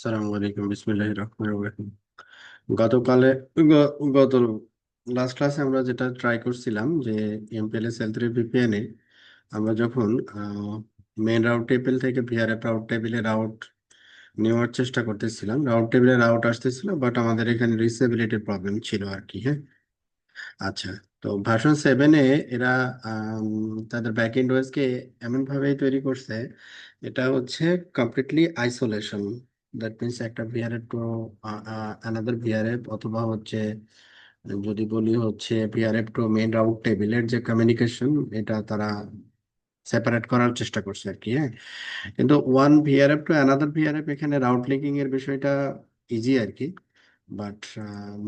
আসসালামু আলাইকুম, বিসমিল্লাহির রহমানির রহিম। গতকালে গত লাস্ট ক্লাসে আমরা যেটা ট্রাই করছিলাম যে এমপিএলএস এল3 ভিপিএন এ আমরা যখন মেন রাউট টেবিল থেকে ভিআরএফ রাউট টেবিলে রাউট নেওয়ার চেষ্টা করতেছিলাম, রাউট টেবিলে রাউট আসতেছিল, বাট আমাদের এখানে রিসেবিলিটি প্রবলেম ছিল আর কি। হ্যাঁ, আচ্ছা। তো ভার্সন 7-এ এরা তাদের ব্যাক এন্ড ওএস কে এমন ভাবেই তৈরি করছে, এটা হচ্ছে কমপ্লিটলি আইসোলেশন। দ্যাট মিনস একটা ভিআরএফ টু আনাদার ভিআরএফ, অথবা হচ্ছে যদি বলি হচ্ছে ভিআরএফ টু মেইন রাউট টেবিলের যে কমিউনিকেশন, এটা তারা সেপারেট করার চেষ্টা করছে আর কি। হ্যাঁ, কিন্তু one VRF to another VRF, এখানে রাউট লিঙ্কিং এর বিষয়টা ইজি আর কি। বাট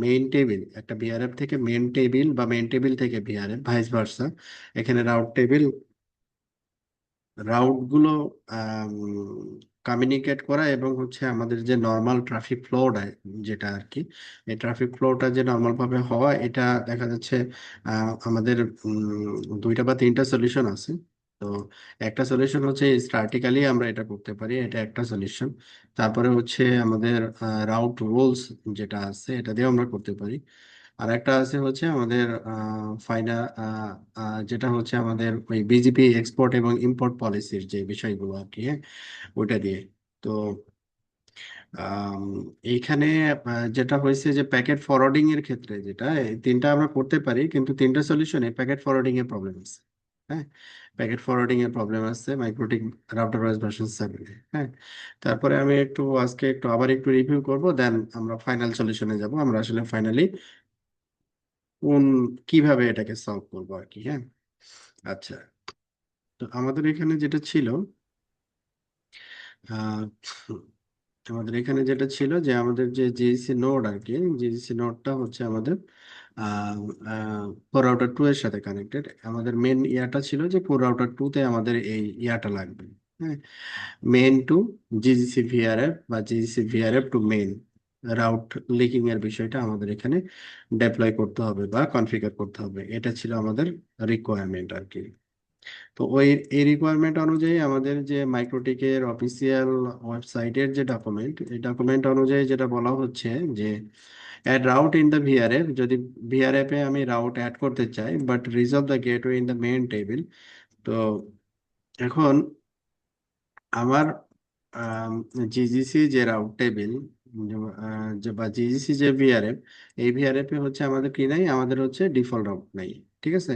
মেইন টেবিল, একটা ভিআরএফ থেকে মেইন টেবিল বা মেইন টেবিল থেকে ভিআরএফ ভাইস ভার্সা, এখানে রাউট টেবিল রাউট গুলো কমিউনিকেট করা এবং হচ্ছে আমাদের যে নর্মাল ট্রাফিক ফ্লোটা যেটা আর কি, এই ট্রাফিক ফ্লোটা যে নর্মাল ভাবে হওয়া, এটা দেখা যাচ্ছে আমাদের দুইটা বা তিনটা সলিউশন আছে। তো একটা সলিউশন হচ্ছে স্ট্যাটিক্যালি আমরা এটা করতে পারি, এটা একটা সলিউশন। তারপরে হচ্ছে আমাদের রাউট রুলস যেটা আছে, এটা দিয়েও আমরা করতে পারি। আর একটা আছে হচ্ছে আমাদের ফাইনাল, যেটা হচ্ছে আমাদের ওই বিজিপি এক্সপোর্ট এবং ইম্পোর্ট পলিসির যে বিষয়গুলো আর কি। হ্যাঁ, ওইটা দিয়ে। তো আম, এইখানে যেটা হয়েছে যে প্যাকেট ফরওয়ার্ডিং এর ক্ষেত্রে, যেটা এই তিনটা আমরা করতে পারি, কিন্তু তিনটা সলিউশনে প্যাকেট ফরওয়ার্ডিং এর প্রবলেম আছে। হ্যাঁ, প্যাকেট ফরওয়ার্ডিং এর প্রবলেম আছে মাইক্রোটিক রাউটার ওএস ভার্সন 7। হ্যাঁ, তারপরে আমি আজকে আবার একটু রিভিউ করব, দেন আমরা ফাইনাল সলিউশনে যাব, আমরা আসলে ফাইনালি কোন কিভাবে এটাকে সলভ করবো আর কি। হ্যাঁ, আচ্ছা। তো আমাদের এখানে যেটা ছিল, আহ, আমাদের এখানে যেটা ছিল যে আমাদের যে জিএসসি নোড আর কি, জিএসসি নোডটা হচ্ছে আমাদের কোর রাউটার 2 এর সাথে কানেক্টেড। আমাদের মেন ইয়াটা ছিল যে কোর রাউটার 2 তে আমাদের এই ইয়াটা লাগবে। হ্যাঁ, মেইন টু জিজিসি ভিআরএফ বা GGC VRF to main route leaking এর বিষয়টা আমাদের এখানে ডেপ্লয় করতে হবে বা কনফিগার করতে হবে, এটা ছিল আমাদের রিকোয়ারমেন্ট আর কি। তো এই রিকোয়ারমেন্ট অনুযায়ী আমাদের যে মাইক্রোটিকের অফিসিয়াল ওয়েবসাইটের যে ডকুমেন্ট, এই ডকুমেন্ট অনুযায়ী যেটা বলা হচ্ছে যে add route in the VRF, যদি ভিআরএফ এ আমি রাউট অ্যাড করতে চাই, but resolve the gateway in the main table. তো এখন আমার জিজিসি যে রাউট টেবিল যে বা জিজিসি যে ভিআরএফ, এই ভিআরএফ এ হচ্ছে আমাদের কি নাই, আমাদের হচ্ছে ডিফল্ট রাউট নাই। ঠিক আছে,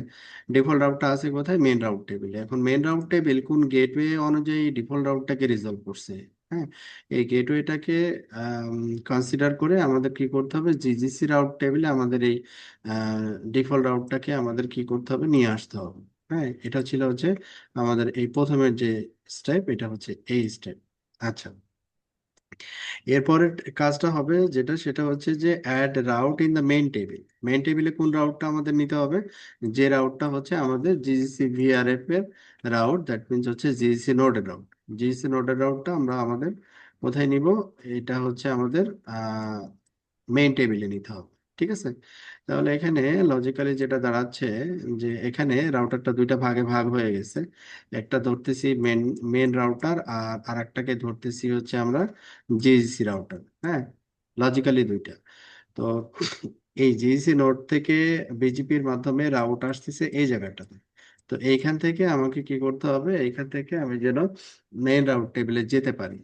ডিফল্ট রাউটটা আছে কোথায়? মেন রাউট টেবিলে। এখন মেন রাউট টেবিল কোন গেটওয়ে অনুযায়ী ডিফল্ট রাউটটাকে রিজলভ করছে? হ্যাঁ, এই গেটওয়েটাকে কনসিডার করে আমাদের কি করতে হবে, জিজিসি রাউট টেবিলে আমাদের এই ডিফল্ট রাউটটাকে আমাদের কি করতে হবে, নিয়ে আসতে হবে। হ্যাঁ, এটা ছিল হচ্ছে আমাদের এই প্রথমের যে স্টেপ, এটা হচ্ছে এই স্টেপ। আচ্ছা, এরপরের কাজটা হবে যেটা, সেটা হচ্ছে যে add route in the main table. Main টেবিলে কোন রাউটটা আমাদের নিতে হবে? যে রাউটটা হচ্ছে আমাদের জিসিসি ভিআরএফ এর রাউট, দ্যাট মিনস হচ্ছে জিসিসি নোডের রাউট। জিসিসি নোডের রাউটটা আমরা আমাদের কোথায় নিব? এটা হচ্ছে আমাদের মেইন টেবিলে নিতে হবে। ঠিক আছে, তাহলে এখানে লজিক্যালি যেটা দাঁড়াচ্ছে যে এখানে রাউটারটা দুইটা ভাগে ভাগ হয়ে গেছে। একটা ধরতেছি মেন মেন রাউটার, আর আরেকটাকে ধরতেছি হচ্ছে আমরা জিএসসি রাউটার। হ্যাঁ, লজিক্যালি দুইটা। তো এই জিএসসি নোড থেকে বিজিপির মাধ্যমে রাউট আসতেছে এই জায়গাটাতে। তো এইখান থেকে আমাকে কি করতে হবে, এইখান থেকে আমি যেন মেইন রাউট টেবিলে যেতে পারি।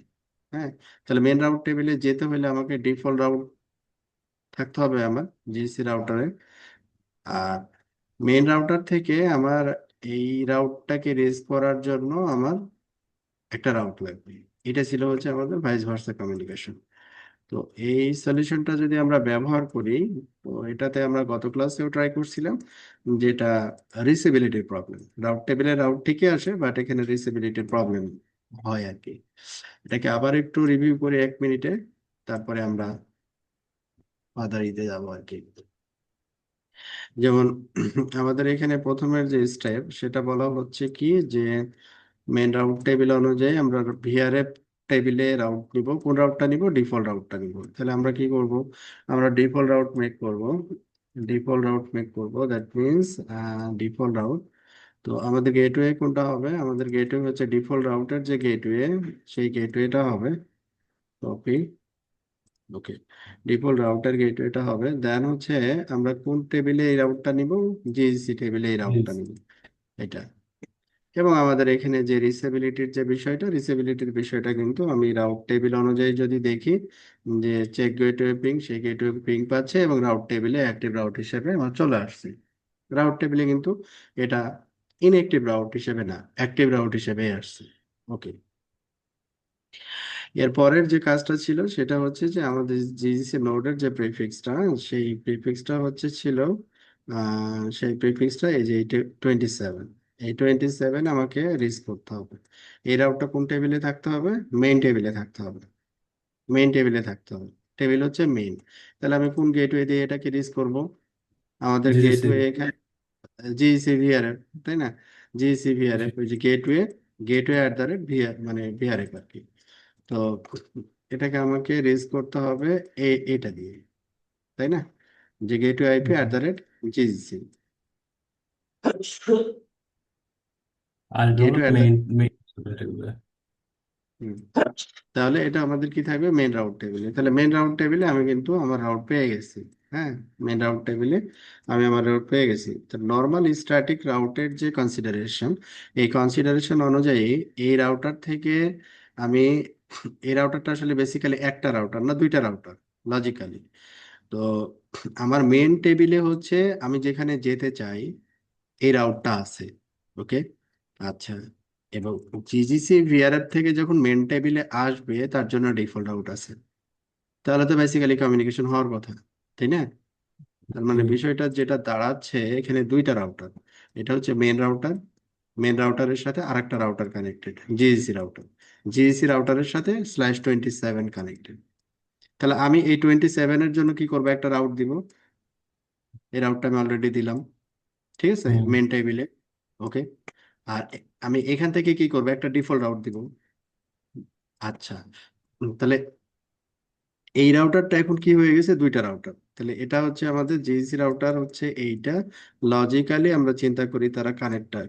হ্যাঁ, তাহলে মেইন রাউট টেবিলে যেতে হলে আমাকে ডিফল্ট রাউট থাকতে হবে আমার জিএসসি রাউটারে। আর মেইন রাউটার থেকে আমার এই রাউটটাকে রেজ করার জন্য আমার একটা রাউট লাগবে। এটা ছিল হচ্ছে আমাদের ভাইস ভার্সা কমিউনিকেশন। তো এই সলিউশনটা যদি আমরা ব্যবহার করি, তো এটাতে আমরা গত ক্লাসেও ট্রাই করছিলাম, যেটা রিসেবিলিটির প্রবলেম। রাউট টেবিলে রাউট ঠিকই আসে, বাট এখানে রিসেবিলিটির প্রবলেম হয় আর কি। এটাকে আবার একটু রিভিউ করে 1 মিনিটে, তারপরে আমরা মাদারিতে যাবো আর কি। যেমন আমাদের এখানে প্রথমের যে স্টেপ, সেটা বলা হচ্ছে কি যে মেন রাউট টেবিল অনুযায়ী আমরা ভিআরএফ টেবিলে রাউট নিব। কোন রাউটটা নিব? ডিফল্ট রাউটটা নিব। তাহলে আমরা কি করব, আমরা ডিফল্ট রাউট মেক করব। ডিফল্ট রাউট মেক করব, দ্যাট মিনস ডিফল্ট রাউট। তো আমাদের গেটওয়ে কোনটা হবে? আমাদের গেটওয়ে হচ্ছে ডিফল্ট রাউটের যে গেটওয়ে, সেই গেটওয়েটা হবে কপি। ওকে, ডিফল্ট রাউটার গেটওয়েটা হবে, দেন হচ্ছে আমরা কোন টেবিলে এই রাউটটা নিব, জিএসসি টেবিলে এই রাউটটা জিএসসি। নিব, এটা। এবং আমাদের এখানে যে রিসেবিলিটির যে বিষয়টা, রিসেবিলিটির বিষয়টা কিন্তু আমি রাউট টেবিল অনুযায়ী যদি দেখি যে চেক গেটওয়ে পিং, সেই গেটওয়ে পিং পাচ্ছে এবং রাউট টেবিলে অ্যাক্টিভ রাউট হিসেবে আমার চলে আসছে। রাউট টেবিলে কিন্তু এটা ইনঅ্যাক্টিভ রাউট হিসেবে না, অ্যাক্টিভ রাউট হিসেবে আসছে। ওকে, এর পরের যে কাজটা ছিল সেটা হচ্ছে যে আমাদের জিসিসি নোডের যে প্রিফিক্সটা, সেই প্রিফিক্সটা হচ্ছে ছিল সেই প্রিফিক্সটা এই যে 27, এই 27 আমাকে রিস করতে হবে। এই রাউটটা কোন টেবিলে থাকতে হবে, মেইন টেবিলে থাকতে হবে, মেইন টেবিলে থাকতে হবে, টেবিল হচ্ছে মেইন। তাহলে আমি কোন গেটওয়ে দিয়ে এটাকে রিস করব, আমাদের জিএসসি। গেটওয়ে এখানে জিসিভিআরএফ, তাই না, জি। জিসিভিআরএফ ওই যে gateway, gateway at the rate VR মানে ভিআরএফ আর কি। তো এটাকে আমাকে রেজ করতে হবে এটা দিয়ে, তাই না, যে gateway IP at the rate GCC, আর এটা হলো gateway at the, main main এগুলো। তাহলে এটা আমাদের কি থাকবে, মেন রাউট টেবিলে। তাহলে মেন রাউট টেবিলে আমি কিন্তু আমার রাউট পেয়ে গেছি। হ্যাঁ, মেন রাউট টেবিলে আমি আমার রাউট পেয়ে গেছি। তো নর্মাল স্ট্যাটিক রাউটের যে কনসিডারেশন, এই কনসিডারেশন অনুযায়ী এই রাউটার থেকে আমি, এই রাউটারটা আসলে বেসিক্যালি একটা রাউটার না, দুইটা রাউটার লজিক্যালি। তো আমার মেন টেবিলে হচ্ছে আমি যেখানে যেতে চাই এই রাউটটা আছে। ওকে, আচ্ছা, এবং জিজিসি ভিআরএফ থেকে যখন মেন টেবিলে আসবে তার জন্য ডিফল্ট রাউট আছে। তাহলে তো বেসিক্যালি কমিউনিকেশন হওয়ার কথা, তাই না? তার মানে হুম। বিষয়টা যেটা দাঁড়াচ্ছে এখানে দুইটা রাউটার, এটা হচ্ছে মেন রাউটার, মেন রাউটারের সাথে আরেকটা router connected, GSC router, GSC রাউটারের সাথে /27 কানেক্টেড। তাহলে আমি এই 27-এর জন্য কি করবো, একটা রাউট দিব, এই রাউটটা আমি অলরেডি দিলাম, ঠিক আছে, হুম। মেন টেবিলে। ওকে, আর আমি এখান থেকে কি করবো, একটা ডিফল্ট রাউট দিব। আচ্ছা, তাহলে এই রাউটারটা এখন কি হয়ে গেছে, দুইটা রাউটার। তাহলে এটা হচ্ছে আমাদের জিএসসি রাউটার হচ্ছে এইটা, লজিক্যালি আমরা চিন্তা করি তারা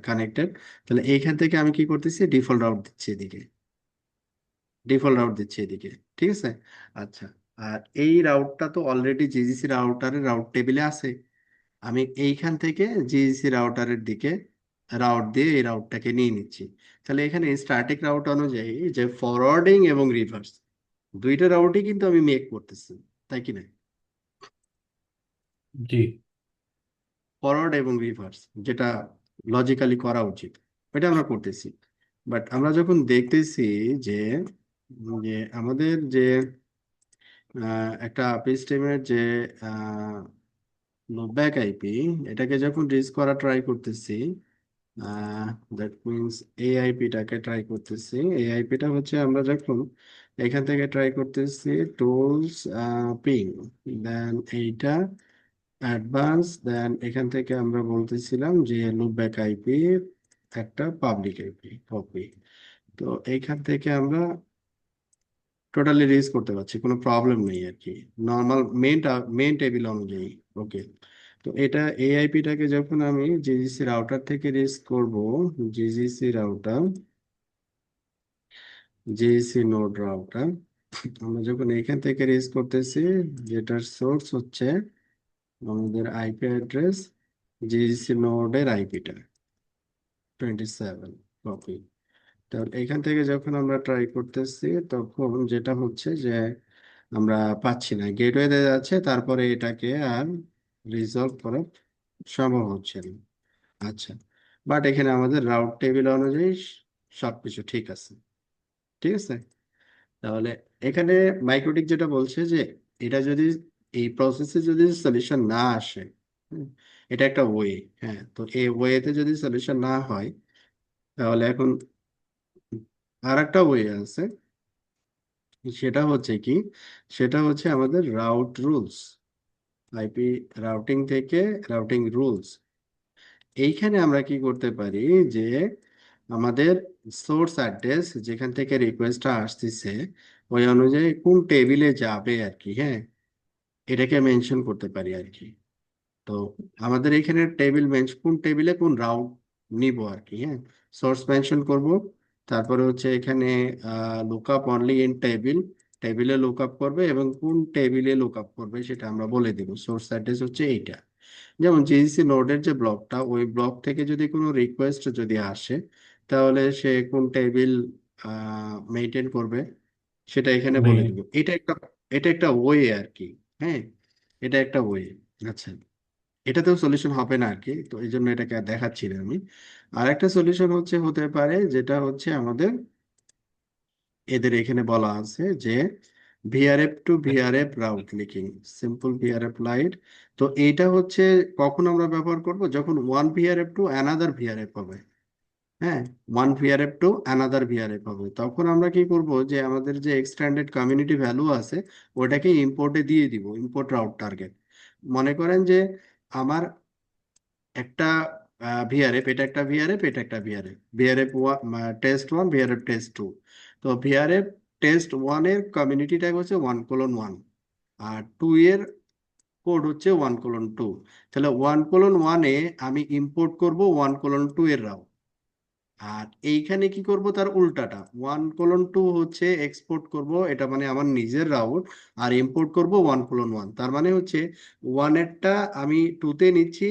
কানেক্টেড। তাহলে এইখান থেকে আমি কি করতেছি, ডিফল্ট রাউট দিচ্ছি এদিকে, ডিফল্ট রাউট দিচ্ছি এদিকে, ঠিক আছে। আচ্ছা, আর এই রাউটটা তো অলরেডি জিজিসি রাউটারের রাউট টেবিলে আছে, আমি এইখান থেকে জিএসসি রাউটারের দিকে রাউট দিয়ে এই রাউটটাকে নিয়ে নিচ্ছি। তাহলে এখানে স্ট্যাটিক রাউট অনুযায়ী যে ফরওয়ার্ডিং এবং রিভার্স, দুইটা রাউটই কিন্তু আমি মেক করতেছি, তাই কি না, জি। ফরওয়ার্ড এবং রিভার্স, যেটা লজিক্যালি করা উচিত, এটা আমরা করতেছি। বাট আমরা যখন দেখতেছি যে যে আমাদের যে একটা সিস্টেমের যে লুপব্যাক আইপি, এটাকে যখন রিচ করা ট্রাই করতেছি, দ্যাট মিনস এআইপিটাকে ট্রাই করতেছি, এআইপিটা হচ্ছে আমরা যখন এখান থেকে ট্রাই করতেছি টুলস পিং, দেন এইটা অ্যাডভান্স, দেন এখান থেকে আমরা বলতেছিলাম যে লুপব্যাক আইপি একটা পাবলিক আইপি কপি। তো এইখান থেকে আমরা টোটালি রিচ করতে পারছি, কোনো প্রবলেম নেই আর কি, নর্মাল মেন টেবিল অনুযায়ী। ওকে, তো এটা এআইপিটাকে যখন আমি জিজিসি রাউটার থেকে রিচ করব, GGC router, GGC node router, আমরা যখন এখান থেকে রিচ করতেছি, যেটার সোর্স হচ্ছে আমাদের আইপি অ্যাড্রেস, জিজিসি নোডের আইপিটা 27 কপি। তাহলে এখান থেকে যখন আমরা ট্রাই করতেছি তখন যেটা হচ্ছে যে আমরা পাচ্ছি না, গেটওয়েতে যাচ্ছে, তারপরে এটাকে আর রিজলভ করা সম্ভব হচ্ছে না। আচ্ছা, বাট এখানে আমাদের রাউট টেবিল অনুযায়ী সবকিছু ঠিক আছে, ঠিক আছে। তাহলে এখানে মাইক্রোটিক যেটা বলছে যে এটা যদি, এই প্রসেসে যদি সলিউশন না আসে, হুম, এটা একটা ওয়ে, হ্যাঁ, তো এই ওয়েতে যদি সলিউশন না হয় তাহলে এখন আর একটা ওয়ে আছে, সেটা হচ্ছে কি, সেটা হচ্ছে আমাদের রাউট রুলস, আইপি রাউটিং থেকে রাউটিং রুলস। এইখানে আমরা কি করতে পারি যে আমাদের সোর্স অ্যাড্রেস যেখান থেকে রিকোয়েস্টটা আসতেছে ওই অনুযায়ী কোন টেবিলে যাবে আর কি, হ্যাঁ, এটাকে মেনশন করতে পারি আর কি। তো আমাদের এখানে টেবিল কোন টেবিলে কোন রাউট নিব আর কি, হ্যাঁ, সোর্স মেনশন করব, তারপরে হচ্ছে এখানে লুকআপ অনলি ইন টেবিল, টেবিলে লুক আপ করবে এবং কোন টেবিলে লুক আপ করবে সেটা আমরা বলে দিব। সোর্স অ্যাড্রেস হচ্ছে এইটা। যেমন জিসিসি নোডের যে ব্লকটা, ওই ব্লক থেকে যদি কোনো রিকোয়েস্ট যদি আসে, তাহলে সে কোন টেবিল মেনটেন করবে সেটা এখানে বলে মেইন। দিব। এটা একটা ওয়ে আর কি। হ্যাঁ, এটা একটা ওয়ে। আচ্ছা, এটাতেও সলিউশন হবে না আর কি, তো এই জন্য এটাকে আর দেখাচ্ছি না আমি। আর একটা সলিউশন হতে পারে, যেটা হচ্ছে আমাদের এদের এখানে বলা আছে যে VRF to VRF route leaking, simple VRF lite. তো এইটা হচ্ছে কখন আমরা ব্যবহার করব, যখন one VRF to another VRF হবে। হ্যাঁ, one VRF to another VRF হবে, তখন আমরা কি করব, যে আমাদের যে এক্সটেন্ডেড কমিউনিটি ভ্যালু আছে ওটাকে ইম্পোর্টে দিয়ে দিব, ইম্পোর্ট রাউট টার্গেট। মনে করেন যে আমার একটা ভিআরএফ, এটা একটা ভিআরএফ, এটা একটা VRF, VRF test one, VRF test two. তো ভিআরএফ টেস্ট ওয়ান এর কমিউনিটি ট্যাগ হচ্ছে 1:1, আর টু এর কোড হচ্ছে 1:2। তাহলে 1:1 এ আমি ইম্পোর্ট করব 1:2 এর রাও। আর এইখানে কি করব, তার উল্টাটা 1:2 হচ্ছে এক্সপোর্ট করব, এটা মানে আমার নিজের রাউট। আর ইম্পোর্ট করব 1:1, তার মানে হচ্ছে ওয়ান এরটা আমি টুতে নিচ্ছি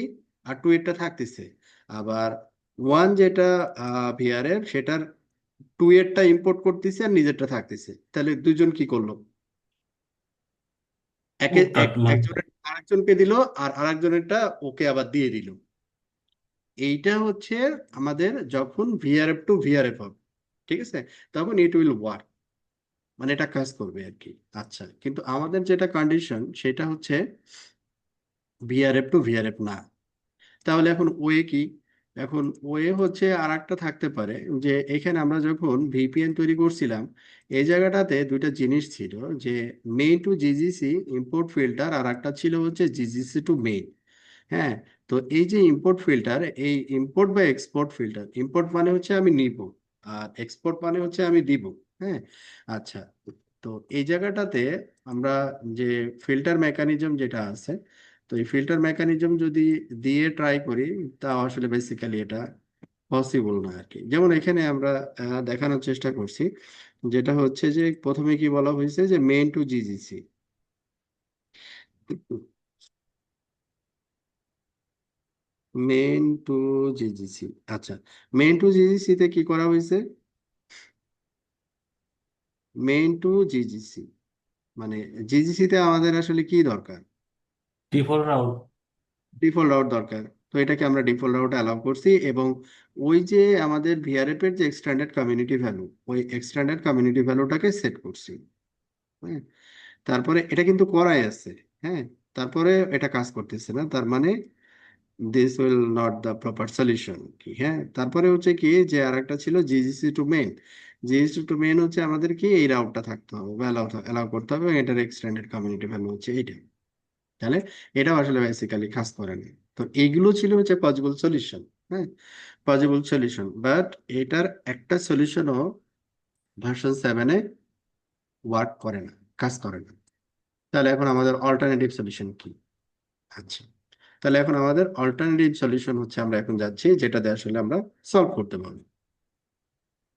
আর টু এরটা থাকতেছে। আবার ওয়ান যেটা ভিআরএফ, সেটার টু এরটা ইম্পোর্ট করতেছে আর নিজেরটা থাকতেছে। তাহলে দুজন কি করলো, উল্টাট মানে একজনের আরেকজনকে দিল, আর আরেকজনেরটা ওকে আবার দিয়ে দিল। এইটা হচ্ছে আমাদের যখন ভিআরএফ টু ভিআরএফ হবে, ঠিক আছে, তখন ইট উইল ওয়ার্ক, মানে এটা কাজ করবে আর কি। আচ্ছা, কিন্তু আমাদের যেটা কন্ডিশন সেটা হচ্ছে ভিআরএফ টু ভিআরএফ না। তাহলে এখন ওয়ে কি, এখন ওয়ে হচ্ছে আর একটা থাকতে পারে, যে এখানে আমরা যখন ভিপিএন তৈরি করছিলাম, এই জায়গাটাতে দুইটা জিনিস ছিল, যে main to GGC import filter, আর একটা ছিল হচ্ছে জিজিসি টু মেইন। হ্যাঁ, তো এই যে ইম্পোর্ট ফিল্টার, এই ইম্পোর্ট বা এক্সপোর্ট ফিল্টার, ইম্পোর্ট মানে হচ্ছে আমি নিব, আর এক্সপোর্ট মানে হচ্ছে আমি দিব। হ্যাঁ, আচ্ছা, তো এই জায়গাটাতে আমরা যে ফিল্টার মেকানিজম যেটা আছে, তো এই ফিল্টার মেকানিজম যদি দিয়ে ট্রাই করি, তা আসলে বেসিক্যালি এটা পসিবল না আর কি। যেমন এখানে আমরা দেখানোর চেষ্টা করছি, যেটা হচ্ছে যে প্রথমে কি বলা হয়েছে, যে main to GGC, main to GGC. আচ্ছা, মেইন টু জিজিসি তে কি করা হয়েছে, মেইন টু জিজিসি মানে জিজিসি তে আমাদের আসলে কি দরকার, ডিফল্ট রাউট। ডিফল্ট রাউট দরকার। তো এটাকে আমরা ডিফল্ট রাউট অ্যালাউ করছি, এবং ওই যে আমাদের ভিআরএফ এর যে এক্সটেন্ডেড কমিউনিটি ভ্যালু, ওই এক্সটেন্ডেড কমিউনিটি ভ্যালুটাকে সেট করছি। হ্যাঁ, তারপরে এটা কিন্তু করাই আছে। হ্যাঁ, তারপরে এটা কাজ করতেছে না, তার মানে this will not the proper solution কি। হ্যাঁ, তারপরে হচ্ছে কি, যে আরেকটা ছিল GGC to main. GGC to main হচ্ছে আমাদের কি, এই রাউটটা থাকতে হবে বা অ্যালাউ করতে হবে, এবং এটার এক্সটেন্ডেড কমিউনিটি ভ্যালু হচ্ছে এইটা। তাহলে এটাও আসলে বেসিক্যালি কাজ করে না। তো এইগুলো ছিল হচ্ছে পসিবল সলিউশন। হ্যাঁ, পসিবল সলিউশন, বাট এটার একটা সলিউশনও ভার্সন 7-এ ওয়ার্ক করে না, কাজ করে না। তাহলে এখন আমাদের অল্টারনেটিভ সলিউশন কি? আচ্ছা, তাহলে এখন আমাদের অল্টারনেটিভ সলিউশন হচ্ছে আমরা এখন যাচ্ছি, যেটাতে আসলে আমরা সলভ করতে পারবো।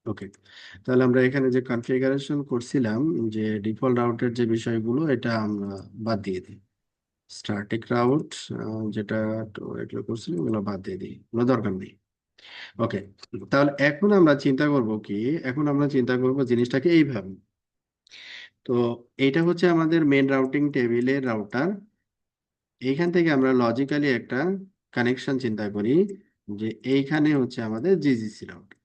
ওকে, তাহলে আমরা এখানে যে কনফিগারেশন করছিলাম, যে ডিফল্ট রাউটের যে বিষয়গুলো, এটা আমরা বাদ দিয়ে দিই। স্ট্যাটিক রাউট যেটা এগুলো করছিলাম, ওগুলো বাদ দিয়ে দিই, কোনো দরকার নেই। ওকে, তাহলে এখন আমরা চিন্তা করব কি, এখন আমরা চিন্তা করব জিনিসটাকে এইভাবে। তো এইটা হচ্ছে আমাদের মেন রাউটিং টেবিলের রাউটার। এইখান থেকে আমরা লজিক্যালি একটা কানেকশন চিন্তা করি, যে এইখানে হচ্ছে আমাদের জিজিসি রাউটার,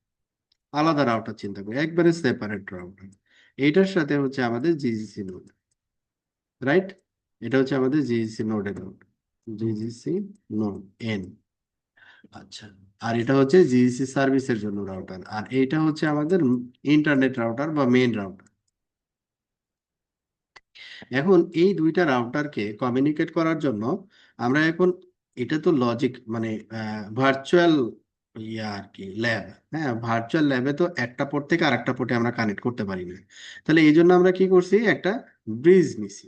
আলাদা রাউটার চিন্তা করি, একবারে সেপারেট রাউটার। এইটার সাথে হচ্ছে আমাদের জিজিসি নোড, রাইট? এটা হচ্ছে আমাদের জিজিসি নোডের রাউটার, জিজিসি নোড এন। আচ্ছা, আর এটা হচ্ছে জিজিসি সার্ভিসের জন্য রাউটার, আর এইটা হচ্ছে আমাদের ইন্টারনেট রাউটার বা মেইন রাউটার। এখন এই দুইটা রাউটারকে কমিউনিকেট করার জন্য আমরা এখন, এটা তো লজিক মানে ভার্চুয়াল ইয়া আর কি, ল্যাব। হ্যাঁ, ভার্চুয়াল ল্যাবে তো একটা পোর্ট থেকে আরেকটা পোর্টে আমরা কানেক্ট করতে পারি না। তাহলে এই জন্য আমরা কি করছি, একটা ব্রিজ নিছি।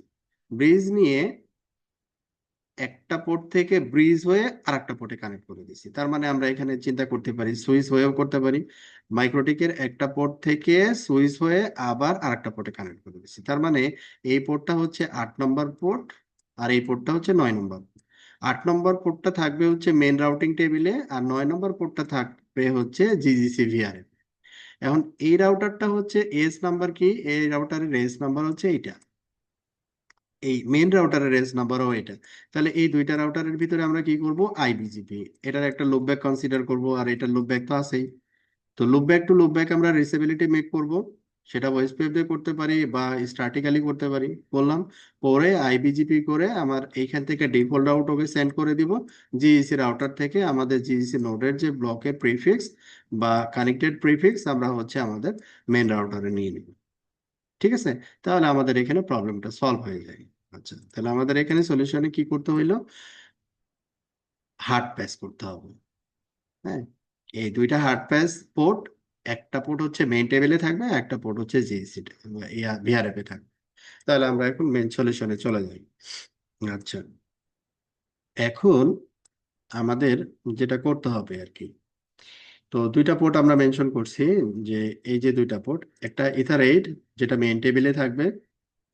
ব্রিজ নিয়ে একটা পোর্ট থেকে ব্রিজ হয়ে আরেকটা পোর্টে কানেক্ট করে দিছি। তার মানে আমরা এখানে চিন্তা করতে পারি, সুইচ হয়েও করতে পারি। মাইক্রোটিকের একটা পোর্ট থেকে সুইচ হয়ে আবার আরেকটা পোর্টে কানেক্ট করে দিছি। তার মানে এই পোর্টটা হচ্ছে 8 নম্বর পোর্ট, আর এই পোর্টটা হচ্ছে 9 নম্বর। 8 নম্বর পোর্টটা থাকবে হচ্ছে মেন রাউটিং টেবিলে, আর 9 নম্বর পোর্টটা থাকবে হচ্ছে জিজিসি ভিআরএ। এখন এই রাউটারটা হচ্ছে এস নাম্বার কি, এই রাউটারের এস নাম্বার হচ্ছে এইটা, এই মেন রাউটারের রেঞ্জ নাম্বারও এটা। তাহলে এই দুইটা রাউটারের ভিতরে আমরা কি করব, আইবিজিপি এটার একটা লুপব্যাক কনসিডার করব, আর এটার লুপব্যাক তো আছেই। তো লুপব্যাক টু লুপব্যাক আমরা রিসেবিলিটি মেক করব, সেটা ভয়েস পেভ দিয়ে করতে পারি বা স্ট্যাটিক্যালি করতে পারি, বললাম। পরে আইবিজিপি করে আমার এইখান থেকে ডিফল্ট রাউট ওকে সেন্ড করে দিব। জিইসি রাউটার থেকে আমাদের জিইসি নোডের যে ব্লকের প্রিফিক্স বা কানেক্টেড প্রিফিক্স আমরা হচ্ছে আমাদের মেন রাউটারে নিয়ে নিব। ঠিক আছে, তাহলে আমাদের এখানে প্রবলেমটা সলভ হয়ে যায়। আচ্ছা, তাহলে আমাদের এখানে সলিউশনে কি করতে হইলো, হার্ড প্যাচ করতে হবে। হ্যাঁ, এই দুইটা হার্ড প্যাচ পোর্ট, একটা পোর্ট হচ্ছে মেইন টেবিলে থাকবে, একটা পোর্ট হচ্ছে জিএসসি ভিআরএফ এ থাকবে। তাহলে আমরা এখন মেইন সলিউশনে চলে যাই। আচ্ছা, এখন আমাদের যেটা করতে হবে আর কি, তো দুইটা পোর্ট আমরা মেনশন করছি, যে এই যে দুইটা পোর্ট, একটা ইথার 8 যেটা মেইন টেবিলে থাকবে,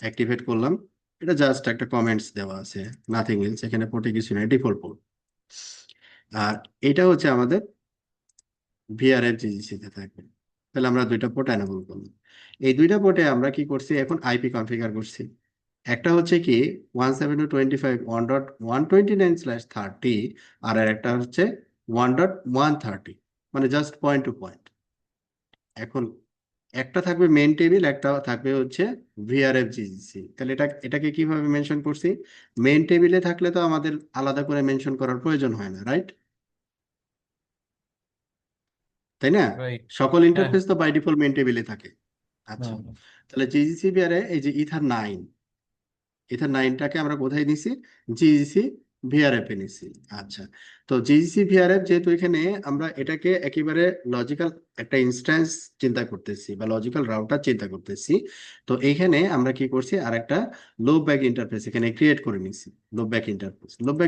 অ্যাক্টিভেট করলাম। এটা জাস্ট একটা কমেন্টস দেওয়া আছে, নাথিং এলস, এখানে পোর্টে কিছু নাই, ডিফল্ট পোর্ট। আর এটা হচ্ছে আমাদের ভিআরএফ জিজিসি তে থাকবে। তাহলে আমরা দুইটা পোর্ট এনেবল করলাম। এই দুইটা পোর্টে আমরা কি করছি, এখন আইপি কনফিগার করছি। একটা হচ্ছে কি 172.1.129/30, আর একটা হচ্ছে 1.130, মানে জাস্ট পয়েন্ট টু পয়েন্ট। এখন একটা থাকবে মেইন টেবিল, একটা থাকবে হচ্ছে ভিআরএফ জিজিসি। তাহলে এটাকে কিভাবে মেনশন করছি, মেইন টেবিলে থাকলে তো আমাদের আলাদা করে মেনশন করার প্রয়োজন হয় না, রাইট? তাই না? রাইট। সকল হ্যাঁ। ইন্টারফেস তো বাই ডিফল্ট মেইন টেবিলে থাকে। আচ্ছা, হুম। তাহলে জিজিসি ভিআরএ এই যে ইথার 9, ইথার 9টাকে আমরা কোথায় নিছি, জিজিসি ভিআরএফ এ নিছি। আচ্ছা, তো জিজিসি ভিআরএফ যেহেতু এখানে আমরা এটাকে একেবারে লজিক্যাল একটা ইনস্ট্যান্স চিন্তা করতেছি বা লজিক্যাল রাউটার চিন্তা করতেছি, তো এইখানে আমরা কি করছি, আর একটা লোপ ব্যাক ইন্টারফেস এখানে ক্রিয়েট করে নিছি। লোপ ব্যাক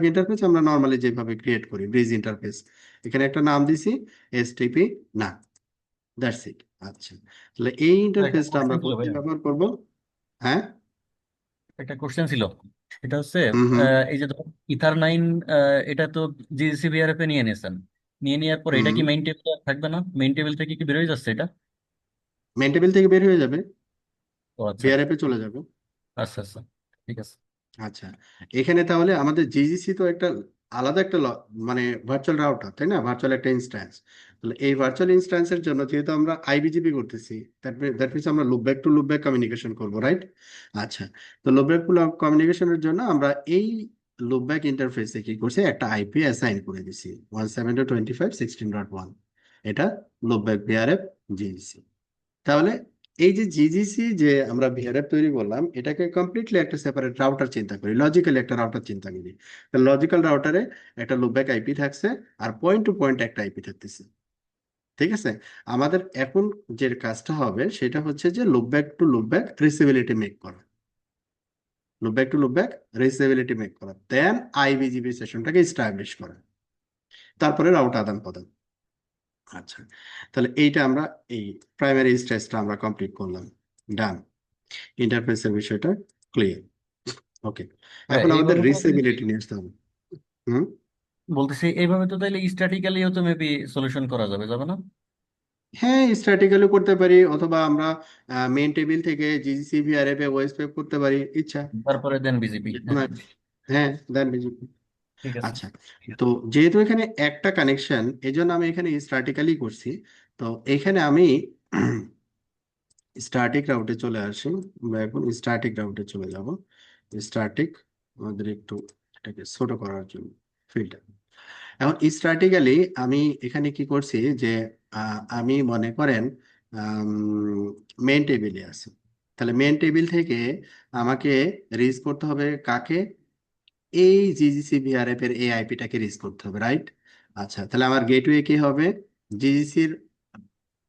ইন্টারফেস আমরা নর্মালি যেভাবে ক্রিয়েট করি, ব্রিজ ইন্টারফেস, এখানে একটা নাম দিছি এসটিপি, না, দ্যাটস ইট। আচ্ছা, তাহলে এই একটা ইন্টারফেসটা আমরা কোশ্চেন ছিল কোথায় ভাইয়া, ব্যবহার করব? হ্যাঁ। একটা কোশ্চেন ছিল। এটা হচ্ছে হুম হুম এই যে ধরুন ইথার 9, এটা তো জিসিবিআরএফ এ নিয়ে নিয়েছেন, নিয়ে নেওয়ার পর এটা হুম। কি মেইন টেবিলে থাকবে না? মেইন টেবিল থেকে কি বেরোয় যাচ্ছে এটা? মেন টেবিল থেকে বের হয়ে যাবে, ও আচ্ছা। ভিআরএফ এ চলে যাবে। আচ্ছা আচ্ছা, ঠিক আছে। আচ্ছা, এখানে তাহলে আমাদের জিজিসি তো একটা আলাদা একটা মানে ভার্চুয়াল রাউটার, তাই না, ভার্চুয়াল একটা ইনস্ট্যান্স। তাহলে এই ভার্চুয়াল ইনস্ট্যান্সের জন্য যেহেতু আমরা আইবিজিপি করতেছি, দ্যাট মিনস আমরা লুপব্যাক টু লুপব্যাক কমিউনিকেশন করবো, রাইট? আচ্ছা, তো লুপব্যাক টু কমিউনিকেশনের জন্য আমরা এই লুপব্যাক ইন্টারফেসে কি করছি, একটা আইপি অ্যাসাইন করে দিছি 172.25.16.1, এটা লুপব্যাক ভিআরএফ জিজিসি। তাহলে এই যে জিজিসি যে আমরা ভিআরএফ তৈরি করলাম, এটাকে কমপ্লিটলি একটা সেপারেট রাউটার চিন্তা করি, লজিক্যালি একটা রাউটার চিন্তা করি। লজিক্যাল রাউটারে একটা লুপব্যাক আইপি থাকছে, আর পয়েন্ট টু পয়েন্ট একটা আইপি থাকতেছে। ঠিক আছে, আমাদের এখন যে কাজটা হবে সেটা হচ্ছে যে লুপব্যাক টু লুপব্যাক রিসিবিলিটি মেক করা, লুপব্যাক টু লুপব্যাক রিসিবিলিটি মেক করা, দেন আইবিজিবি সেশনটাকে স্টাবলিশ করা, তারপরে রাউট আদান প্রদান। আচ্ছা, তাহলে এইটা আমরা এই প্রাইমারি স্টেজটা আমরা কমপ্লিট করলাম, ডান। ইন্টারফেসের বিষয়টা ক্লিয়ার। ওকে, হ্যাঁ, এখন আমাদের এইভাবে তো রিসেবিলিটি নিয়ে আসতে হবে। হুম। বলতেছি, এইভাবে তো তাইলে স্ট্যাটিক্যালিও তো মেবি সলিউশন করা যাবে, যাবে না? হ্যাঁ, স্ট্র্যাটেজিক্যালি করতে পারি, অথবা আমরা মেইন টেবিল থেকে জিসিসি ভিআরএফ এ ওয়েস পেভ করতে পারি, ইচ্ছা তারপরে দেন বিজেপি, যে কোনো হ্যাঁ। হ্যাঁ, দেন বিজেপি। ঠিক আছে। আচ্ছা, তো যেহেতু এখানে একটা কানেকশন, এই জন্য আমি এখানে স্ট্র্যাটিক্যালি করছি। তো এখানে আমি স্ট্যাটিক রাউটে চলে আসি, আমরা এখন স্ট্যাটিক রাউটে চলে যাব। স্ট্যাটিক আমাদের একটু এটাকে ছোট করার জন্য ফিল্টার। এখন স্ট্র্যাটেজিক্যালি আমি এখানে কি করছি, যে আমি মনে করেন মেন টেবিলে আছি। তাহলে মেন টেবিল থেকে আমাকে রিচ করতে হবে কাকে, এই জিজিসি ভিআরএফ এর এই আইপিটাকে রিচ করতে হবে, রাইট? আচ্ছা, তাহলে আমার গেটওয়ে কি হবে, জিজিসির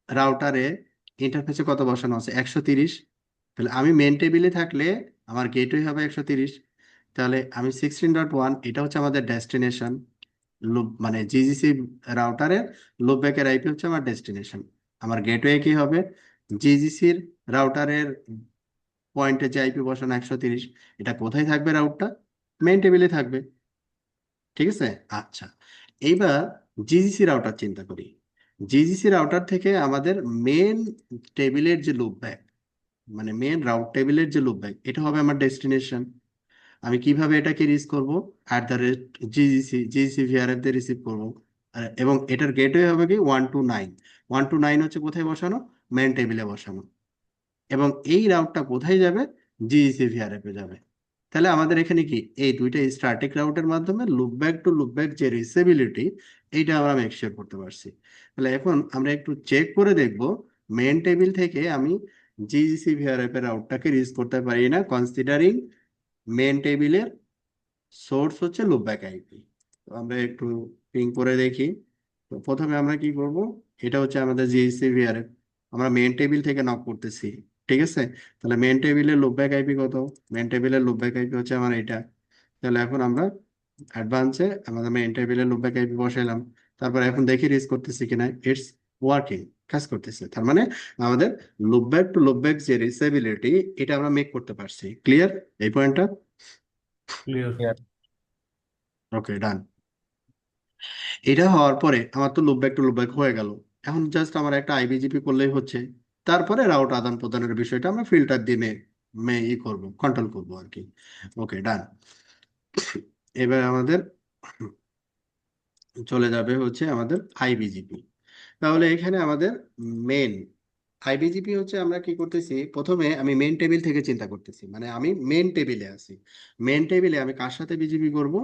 রাউটারে ইন্টারফেসে কত বসানো আছে, 130। তাহলে আমি মেন টেবিলে থাকলে আমার গেটওয়ে হবে 130। তাহলে আমি 16.1 এটা হচ্ছে আমাদের ডেস্টিনেশন, লুপ মানে জিজিসি রাউটারের লুপব্যাকের আইপি হচ্ছে আমার ডেস্টিনেশন। আমার গেটওয়ে কি হবে, জিজিসির রাউটারের পয়েন্টে যে আইপি বসানো 130, এটা কোথায় থাকবে রাউটটা, মেইন টেবিলে থাকবে, ঠিক আছে। আচ্ছা, এইবার জিজিসি রাউটার চিন্তা করি। জিজিসি রাউটার থেকে আমাদের মেন টেবিলের যে লুপব্যাক, মানে মেন রাউট টেবিলের যে লুপব্যাক, এটা হবে আমার ডেস্টিনেশন। আমি কিভাবে এটাকে রিচ করব, @, জিজিসি ভিআরএফ দিয়ে রিসিভ করব। এবং এটার গেটওয়ে হবে কি 129, 129 হচ্ছে কোথায় বসানো, মেন টেবিলে বসানো। এবং এই রাউটটা কোথায় যাবে, জিইসি ভিআরএফ এ যাবে। তাহলে আমাদের এখানে কি এই দুইটা স্ট্যাটিক রাউটের মাধ্যমে লুপব্যাক টু লুপব্যাক যে রিচেবিলিটি, এইটা আমরা মেকশিওর করতে পারছি। তাহলে এখন আমরা একটু চেক করে দেখব মেন টেবিল থেকে আমি জিইসি ভিআরএফ এর রাউটটাকে রিচ করতে পারি না, কনসিডারিং মেন টেবিলের সোর্স হচ্ছে লুপব্যাক আইপি। তো আমরা একটু পিং করে দেখি। তো প্রথমে আমরা কি করব, এটা হচ্ছে আমাদের জিএসসি ভিআরএফ, আমরা মেন টেবিল থেকে নক করতেছি, ঠিক আছে। তাহলে মেন টেবিলের লুপব্যাক আইপি কত, মেন টেবিলের লুপব্যাক আইপি হচ্ছে আমার এটা। তাহলে এখন আমরা অ্যাডভান্সে আমাদের মেন টেবিলের লুপব্যাক আইপি বসাইলাম। তারপর এখন দেখি রিচ করতেছি কিনা, ইটস ওয়ার্কিং, কাজ করতেছে। তার মানে আমাদের লুপব্যাক টু লুপব্যাক যে রিচেবিলিটি, এটা আমরা মেক করতে পারছি। ক্লিয়ার এই পয়েন্টটা? ক্লিয়ার। ওকে, ডান। এটা হওয়ার পরে আমার তো লুপব্যাক টু লুপব্যাক হয়ে গেল। এখন জাস্ট আমার একটা আইবিজিপি করলেই হচ্ছে। তারপরে রাউট আদান প্রদানের বিষয়টা আমরা ফিল্টার দিয়ে ই করবো, কন্ট্রোল করবো আর কি। ওকে, ডান। এবার আমাদের চলে যাবে হচ্ছে আমাদের আইবিজিপি। তাহলে এখানে আমাদের মেন আইবিজিপি হচ্ছে, আমরা কি করতেছি, প্রথমে আমি মেন টেবিল থেকে চিন্তা করতেছি, মানে আমি মেন টেবিলে আছি। মেন টেবিলে আমি কার সাথে বিজিপি করব,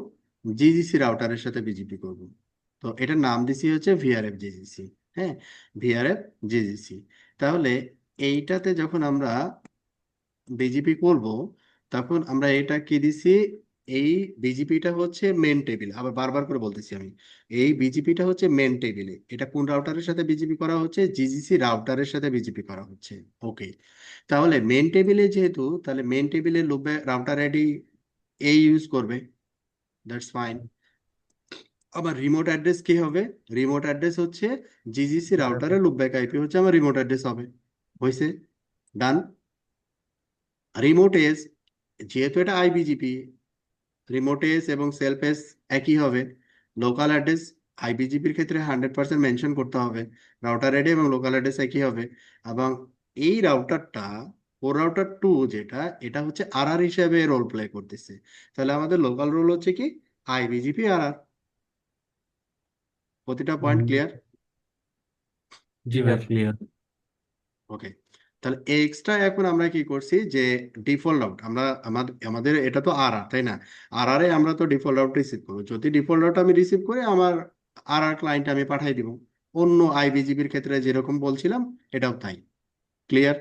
জিজিসি রাউটারের সাথে বিজিপি করব। তো এটার নাম দিছি হচ্ছে ভিআরএফ জিজিসি। হ্যাঁ, ভিআরএফ জিজিসি। তাহলে এইটাতে যখন আমরা বিজিপি করব, তখন আমরা এটা কি দিছি, এই বিজিপিটা হচ্ছে মেন টেবিল, আবার বারবার করে বলতেছি আমি, এই বিজিপিটা হচ্ছে মেন টেবিলে। এটা কোন রাউটারের সাথে বিজিপি করা হচ্ছে, জিজিসি রাউটারের সাথে বিজিপি করা হচ্ছে। ওকে, তাহলে মেন টেবিলে যেহেতু, তাহলে মেন টেবিলে লুপে রাউটার আইডি এই ইউজ করবে, দ্যাটস ফাইন। আবার রিমোট অ্যাড্রেস কি হবে, রিমোট অ্যাড্রেস হচ্ছে জিজিসি রাউটারের লুপব্যাক আইপি হচ্ছে আমার রিমোট অ্যাড্রেস হবে। হয়েছে, ডান। রিমোট এস, যেহেতু এটা আইবিজিপি, রিমোট এস এবং সেলফ এস একই হবে। লোকাল অ্যাড্রেস আইবিজিপির ক্ষেত্রে 100% মেনশন করতে হবে, রাউটার আইডি এবং লোকাল অ্যাড্রেস একই হবে। এবং এই রাউটারটা, কোর রাউটার 2 যেটা, এটা হচ্ছে আরআর হিসেবে রোল প্লে করতেছে। তাহলে আমাদের লোকাল রোল হচ্ছে কি, আইবিজিপি আরআর। প্রতিটা পয়েন্ট ক্লিয়ার? জি ভাই, ক্লিয়ার। ওকে, তাহলে এক্সট্রা এখন আমরা কি করছি, যে ডিফল্ট আউট আমরা, আমাদের আমাদের এটা তো আর আর, তাই না, আর আর এ আমরা তো ডিফল্ট আউট রিসিভ করবো। যদি ডিফল্ট আউট আমি রিসিভ করে আমার আর আর ক্লায়েন্ট আমি পাঠাই দিব, অন্য আইবিজিবির ক্ষেত্রে যেরকম বলছিলাম, এটাও তাই। ক্লিয়ার?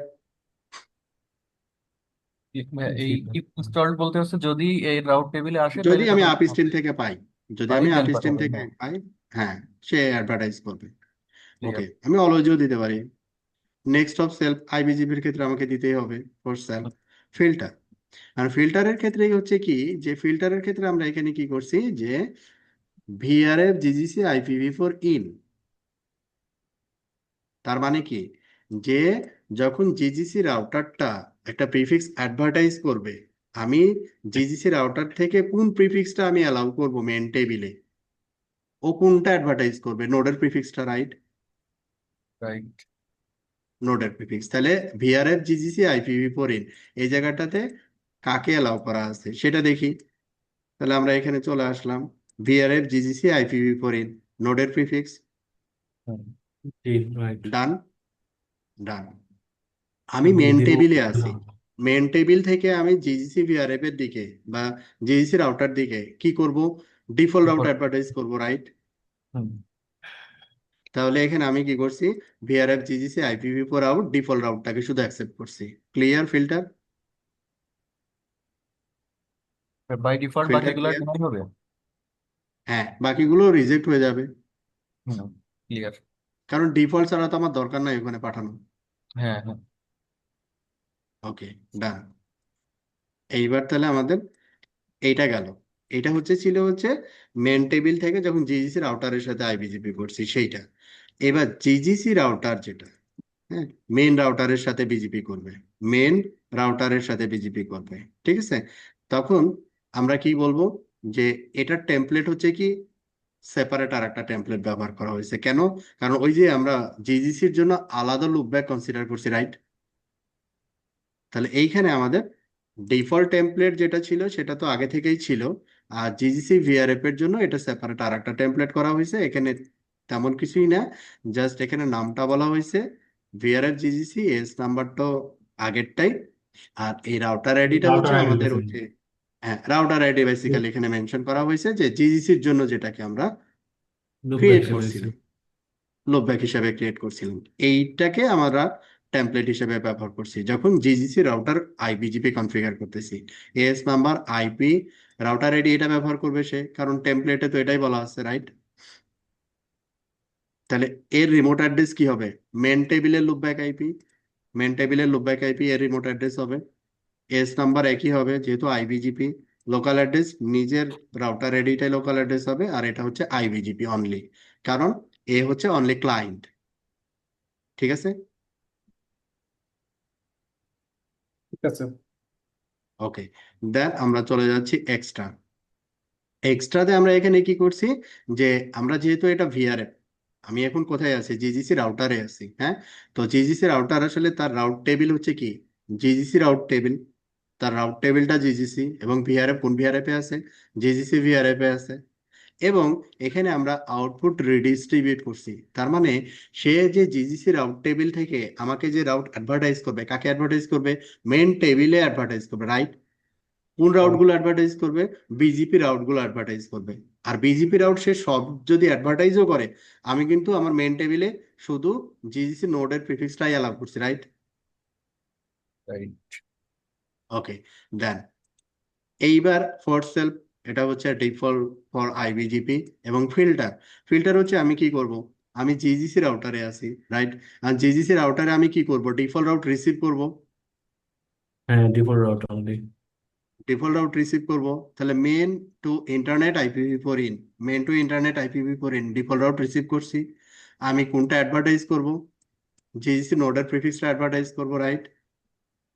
এই জি ভাই। ইনস্টল বলতে হচ্ছে যদি এই রাউট টেবিলে আসে যদি তাহলে আমি তখন আপ স্ট্রিম থেকে পাই, যদি পাই আমি আপ দেন স্ট্রিম পাঠাবেন। থেকে হ্যাঁ, পাই, হ্যাঁ, সে অ্যাডভার্টাইজ করবে। ক্লিয়ার। ওকে, আমি অলওয়েজও দিতে পারি। নেক্সট অফ সেলফ আইবিজিবির ক্ষেত্রে আমাকে দিতেই হবে ফর সেলফ ফিল্টার। আর ফিল্টারের ক্ষেত্রেই হচ্ছে কি, যে ফিল্টারের ক্ষেত্রে আমরা এখানে কি করছি, যে ভিআরএফ জিজিসি IPv4 ইন। তার মানে কি, যে যখন জিজিসি রাউটারটা একটা প্রিফিক্স অ্যাডভার্টাইজ করবে, আমি জিজিসি রাউটার থেকে কোন প্রিফিক্সটা আমি অ্যালাউ করব মেন টেবিলে, ও কোনটা অ্যাডভার্টাইজ করবে, নোডের প্রিফিক্সটা, রাইট? রাইট। নোডের প্রিফিক্স। তাহলে ভিআরএফ জিজিসি IPv4 ইন, এই জায়গাটাতে কাকে অ্যালাউ করা আছে সেটা দেখি। তাহলে আমরা এখানে চলে আসলাম, ভিআরএফ জিজিসি IPv4 ইন, নোডের প্রিফিক্স, জি রাইট। ডান। ডান, আমি মেন দিব। টেবিলে আছি। মেন টেবিল থেকে আমি জিজিসি ভিআরএফ এর দিকে বা জিজিসি রাউটার দিকে কি করব, ডিফল্ট রাউট অ্যাডভার্টাইজ করব, রাইট? তাহলে এখানে আমি কি করছি, VRF GGC IPv4 out default রাউটটাকে শুধু অ্যাকসেপ্ট করছি। Clear filter? By default filter বাকিগুলো ক্লিয়ার? ডিনাই হবে। হ্যাঁ, বাকিগুলো রিজেক্ট হয়ে যাবে, হুম, ক্লিয়ার। কারণ ডিফল্ট ছাড়া তো আমার দরকার নাই ওখানে পাঠানো। হ্যাঁ, হ্যাঁ। ওকে, ডান। এইবার তাহলে আমাদের এইটা গেল। এটা ছিল মেন টেবিল থেকে যখন জিজিসি রাউটারের সাথে আইবিজিপি করছি সেইটা। এবার জিজিসি রাউটার যেটা, হ্যাঁ, মেন রাউটারের সাথে বিজিপি করবে, মেন রাউটারের সাথে বিজিপি করবে, ঠিক আছে? তখন আমরা কি বলবো যে এটার টেমপ্লেট হচ্ছে কি সেপারেট আর একটা টেমপ্লেট ব্যবহার করা হয়েছে কেন? কারণ ওই যে আমরা জিজিসির জন্য আলাদা লুপব্যাক কনসিডার করছি, রাইট? তাহলে এইখানে আমাদের ডিফল্ট টেমপ্লেট যেটা ছিল সেটা তো আগে থেকেই ছিল, আর জিজিসি ভিআরএফ এর জন্য এটা সেপারেট আর একটা টেমপ্লেট করা হয়েছে। এখানে তেমন কিছুই না, জাস্ট এখানে নামটা বলা হয়েছে ভিআরএফ জিজিসি, এস নাম্বারটা আগেরটাই, আর এই রাউটার আইডিটা রাউটার হচ্ছে আইডি আমাদের বেসিক্যালি। হচ্ছে, হ্যাঁ, রাউটার আইডি বেসিক্যালি এখানে মেনশন করা হয়েছে যে জিজিসির জন্য যেটাকে আমরা লুপ ব্যাক ক্রিয়েট হিসেবে দিচ্ছি। করছিলাম, লোকব্যাক হিসেবে ক্রিয়েট করছিলাম, এইটাকে আমরা টেমপ্লেট হিসেবে ব্যবহার করছি যখন জিজিসি রাউটার আইবিজিপি কনফিগার করতেছি। S number, IP, router ID এটা ব্যবহার করবে সে, কারণ টেমপ্লেটে তো এটাই বলা আছে, রাইট? তাহলে এর রিমোট অ্যাড্রেস কি হবে? মেন টেবিলের লুপব্যাক আইপি, মেন টেবিলের লুপব্যাক আইপি এর রিমোট অ্যাড্রেস হবে। এস নাম্বার একই হবে, যেহেতু আইবিজিপি। লোকাল অ্যাড্রেস নিজের রাউটার আইডিটাই লোকাল অ্যাড্রেস হবে, আর এটা হচ্ছে আইবিজিপি অনলি, কারণ এ হচ্ছে অনলি ক্লায়েন্ট, ঠিক আছে? ঠিক আছে। ওকে, দেন আমরা চলে যাচ্ছি এক্সট্রা। এক্সট্রাতে আমরা এখানে কি করছি যে আমরা যেহেতু এটা ভিআরএফ, আমি এখন কোথায় আছি? জিজিসি রাউটারে আছি, হ্যাঁ। তো জিজিসি রাউটার আসলে তার রাউট টেবিল হচ্ছে কি জিজিসি রাউট টেবিল, তার রাউট টেবিলটা জিজিসি, এবং ভিআরএফ কোন ভিআরএফ এ আছে? জিজিসি ভিআরএফ এ আছে। এবং এখানে আমরা আউটপুট রিডিস্ট্রিবিউট করছি, তার মানে সে যে জিজিসি রাউট টেবিল থেকে আমাকে যে রাউট অ্যাডভার্টাইজ করবে, কাকে অ্যাডভার্টাইজ করবে? মেন টেবিলে অ্যাডভার্টাইজ করবে, রাইট? কোন রাউট গুলো অ্যাডভার্টাইজ করবে? বিজিপি রাউট গুলো অ্যাডভার্টাইজ করবে। আর বিজিপি রাউট সে সব যদি অ্যাডভার্টাইজও করে, আমি কিন্তু আমার মেন টেবিলে শুধু জিজিসি নোডের প্রিফিক্সটাই অ্যালাউ করছি, রাইট? রাইট। ওকে, দেন এইবার ফর সেলফ, এটা হচ্ছে ডিফল্ট ফর আইবিজিপি। এবং ফিল্টার, ফিল্টার হচ্ছে আমি কি করব, আমি জিজিসি রাউটারে আছি, রাইট? আর জিজিসি রাউটারে আমি কি করব? ডিফল্ট রাউট রিসিভ করব, হ্যাঁ, default router only. Default route receive করব। তাহলে main to internet IPv four in, main to internet IPv four in default route receive করছি। আমি কোনটা অ্যাডভার্টাইজ করব? জিজিসি নোডের প্রিফিক্সটা অ্যাডভার্টাইজ করব, রাইট?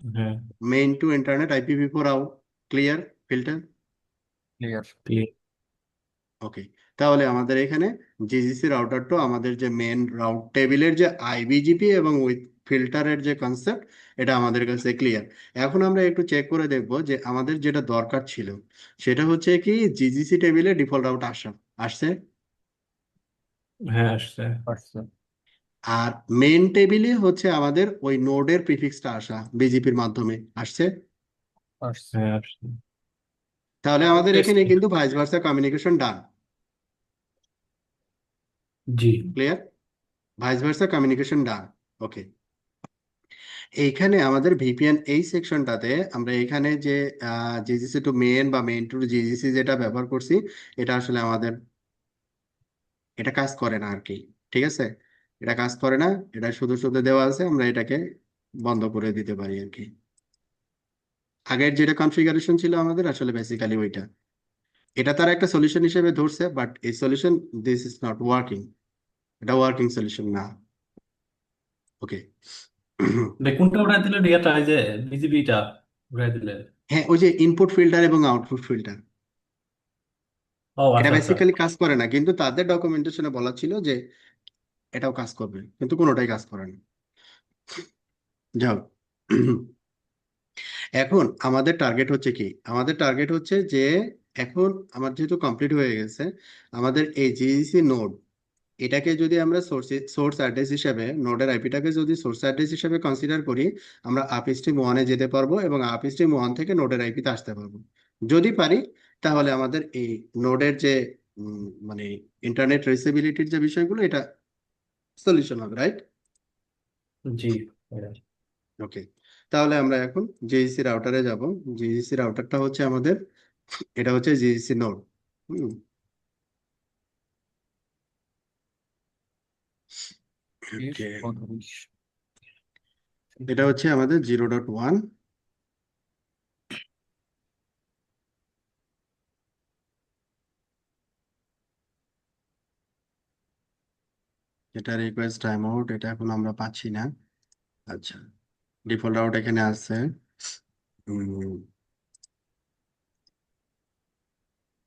হ্যাঁ, main to internet IPv four out, clear? Filter, clear. Clear. Okay. তাহলে আমাদের এখানে জিজিসি রাউটারটা আমাদের যে মেন রাউট টেবিলের যে আইবিজিপি এবং উইথ ফিল্টারের যে কনসেপ্ট, এটা আমাদের কাছে ক্লিয়ার। এখন আমরা একটু চেক করে দেখব যে আমাদের যেটা দরকার ছিল সেটা হচ্ছে কি জিজিসি টেবিলে ডিফল্ট রাউট আসছে, হ্যাঁ, আসছে। আসছে। আর মেন টেবিলে হচ্ছে আমাদের ওই নোডের প্রিফিক্সটা আসা বিজিপির মাধ্যমে আসছে। আসছে। হ্যাঁ, আসছে। তাহলে আমাদের টেস্ট। এখানে কিন্তু ভাইস ভার্সা কমিউনিকেশন ডান, জি। ক্লিয়ার? ভাইস ভার্সা কমিউনিকেশন ডান, ওকে। এইখানে আমাদের ভিপিএন এই সেকশনটাতে আমরা এখানে যে জিজিসি টু মেন বা মেন টু জিজিসি যেটা ব্যবহার করছি, এটা আসলে আমাদের এটা কাজ করে না আর কি, ঠিক আছে? এটা কাজ করে না, এটা শুধু শুধু দেওয়া আছে, আমরা এটাকে বন্ধ করে দিতে পারি আর কি। আগের যেটা কনফিগারেশন ছিল আমাদের আসলে বেসিক্যালি ওইটা, এটা তার একটা সলিউশন হিসেবে ধরছে, বাট এই solution this is not working, এটা ওয়ার্কিং সলিউশন না, ওকে। কোনটা উঠাই দিলেন ইয়াটা, এই যে বিজিবিটা উঠাই দিলেন? হ্যাঁ, ওই যে ইনপুট ফিল্টার এবং আউটপুট ফিল্টার, ও, এটা আচ্ছা আচ্ছা। বেসিক্যালি কাজ করে না, কিন্তু তাদের ডকুমেন্টেশনে বলা ছিল যে এটাও কাজ করবে, কিন্তু কোনোটাই কাজ করে না। যাও। এখন আমাদের টার্গেট হচ্ছে কি? আমাদের টার্গেট হচ্ছে যে এখন আমার যেহেতু কমপ্লিট হয়ে গেছে, আমাদের এই জিইসি নোড, এটাকে যদি আমরা সোর্স অ্যাড্রেস হিসেবে, নোডের আইপিটাকে যদি সোর্স অ্যাড্রেস হিসেবে কনসিডার করি, আমরা আপস্ট্রিম ওয়ানে যেতে পারবো এবং আপস্ট্রিম ওয়ান থেকে নোডের আইপিতে আসতে পারবো। যদি পারি তাহলে আমাদের এই নোডের যে মানে ইন্টারনেট রিচেবিলিটির যে বিষয়গুলো, এটা সলিউশন হবে, রাইট? জি। ওকে, তাহলে আমরা এখন জেইসি রাউটারে যাব। জেইসি রাউটারটা হচ্ছে আমাদের, এটা হচ্ছে জেইসি নোড। হুম, বিশ, ওকে, 35। এটা হচ্ছে আমাদের 0.1। এটা রিকোয়েস্ট টাইম আউট, এটা এখন আমরা পাচ্ছি না। আচ্ছা, ডিফল্ট রাউট এখানে আছে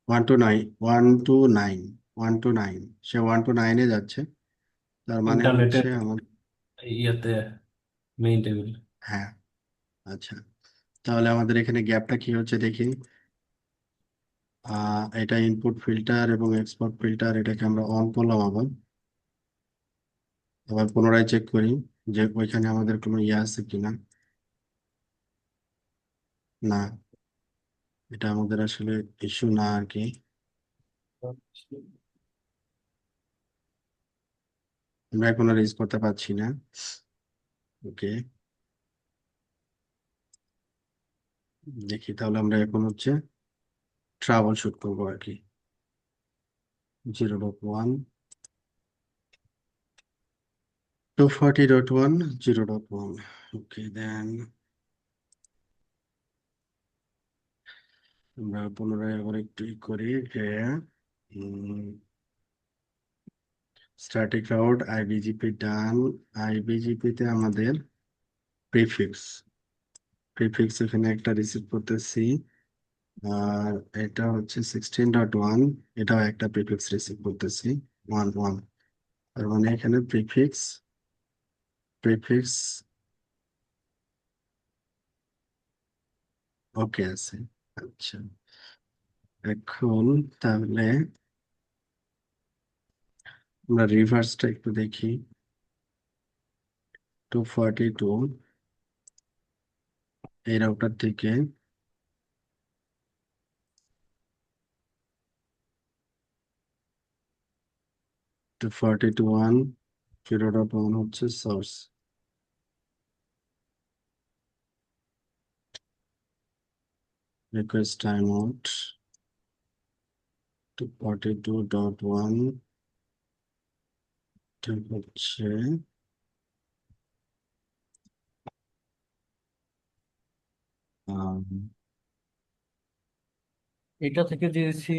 1 to 9, 1 to 9, 1 to 9, say 1 to 9-এ যাচ্ছে, তার মানে হচ্ছে ইন্টারনেটের আমার, ইয়েতে মেইন টেবিল। হ্যাঁ। আচ্ছা, তাহলে আমাদের এখানে গ্যাপটা কি হচ্ছে দেখি। এটা ইনপুট ফিল্টার এবং এক্সপোর্ট ফিল্টার, এটাকে আমরা অন করলাম। আবার পুনরায় চেক করি যে ওইখানে আমাদের কোনো ইয়ে আছে কিনা। না, এটা আমাদের আসলে ইস্যু না আর কি। আমরা এখন আর ইউজ করতে পারছি না। ওকে, দেখি তাহলে আমরা এখন হচ্ছে ট্রাবল শুট করবো আর কি। 0.1, 240.1, 0.1। ওকে, দেন আমরা পুনরায় আবার একটু করি যে স্ট্যাটিক রাউট আইবিজিপি ডান। আইবিজিপি তে আমাদের প্রিফিক্স প্রিফিক্স এখানে একটা রিসিভ করতেছি, আর এটা হচ্ছে 16.1, এটাও একটা প্রিফিক্স রিসিভ করতেছি, 1 1। তার মানে এখানে প্রিফিক্স প্রিফিক্স ওকে আছে। আচ্ছা, এখন তাহলে আমরা রিভার্সটা একটু দেখি। 242 এই রাউটার থেকে 242.1, 0.1 হচ্ছে সোর্স। রিকোয়েস্ট টাইম আউট 242.1 হচ্ছে এটা থেকে জিএসসি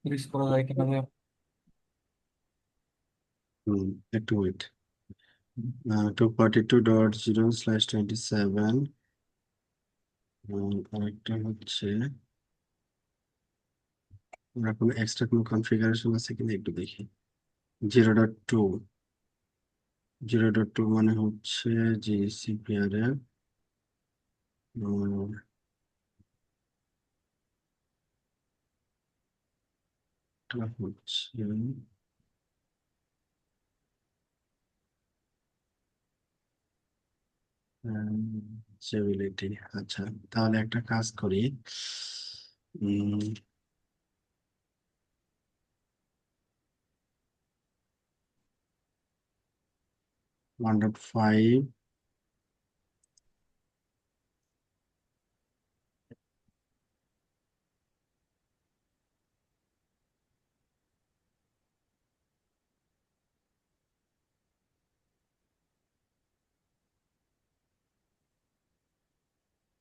রিলিজ করা যায় কিনা ভাইয়া? একটু ওয়েট। 242.0/27, আরেকটা হচ্ছে আমরা কোনো এক্সট্রা কোনো কনফিগারেশন আছে কিনা একটু দেখি। 0.2, 0.2 মানে হচ্ছে জিসিপিআর এর এটা হচ্ছে স্টেবিলিটি। আচ্ছা, তাহলে একটা কাজ করি, 1.5,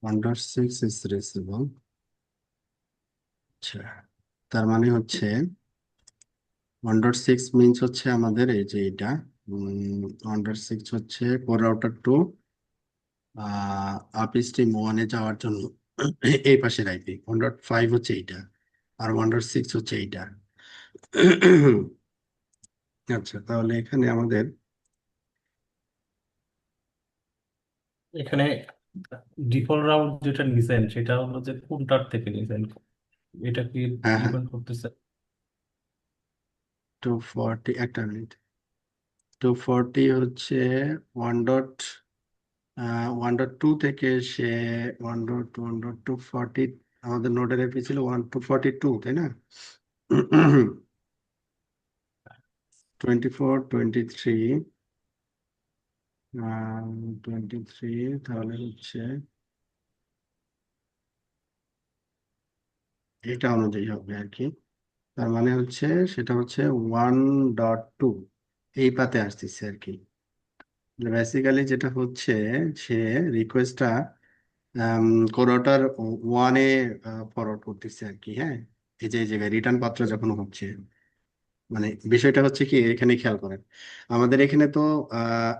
1.6 is reachable। আচ্ছা, তার মানে হচ্ছে 1.6 মিনস হচ্ছে আমাদের এই যে এটা 1.6 হচ্ছে কোর রাউটার 2 আপ স্ট্রিম 1-এ যাওয়ার জন্য এই পাশের আইপি। 1.5 হচ্ছে এইটা, আর 1.6 হচ্ছে এইটা। আচ্ছা, তাহলে এখানে আমাদের এখানে ডিফল্ট রাউট যেটা নিছেন সেটা হলো যে কোনটার থেকে নিছেন, এটা কি হ্যাঁ হ্যাঁ ডিপেন্ড করতেছে? 240, একটা মিনিট। 240 হচ্ছে 1.2 থেকে সে 1.240, আমাদের নোডের এপি ছিল 1 to 42, তাই না? 24, 23, 23, তাহলে হচ্ছে এটা অনুযায়ী হবে আর কি। তার মানে হচ্ছে সেটা হচ্ছে 1.2 এই পাতে আসতেছে আর কি। বেসিক্যালি যেটা হচ্ছে, সে রিকোয়েস্টটা কোডটার 1-এ ফরওয়ার্ড করতেছে আর কি। হ্যাঁ, এই যে এই জায়গায় রিটার্ন পাত্র যখন হচ্ছে মানে বিষয়টা হচ্ছে কি, এখানে খেয়াল করেন, আমাদের এখানে তো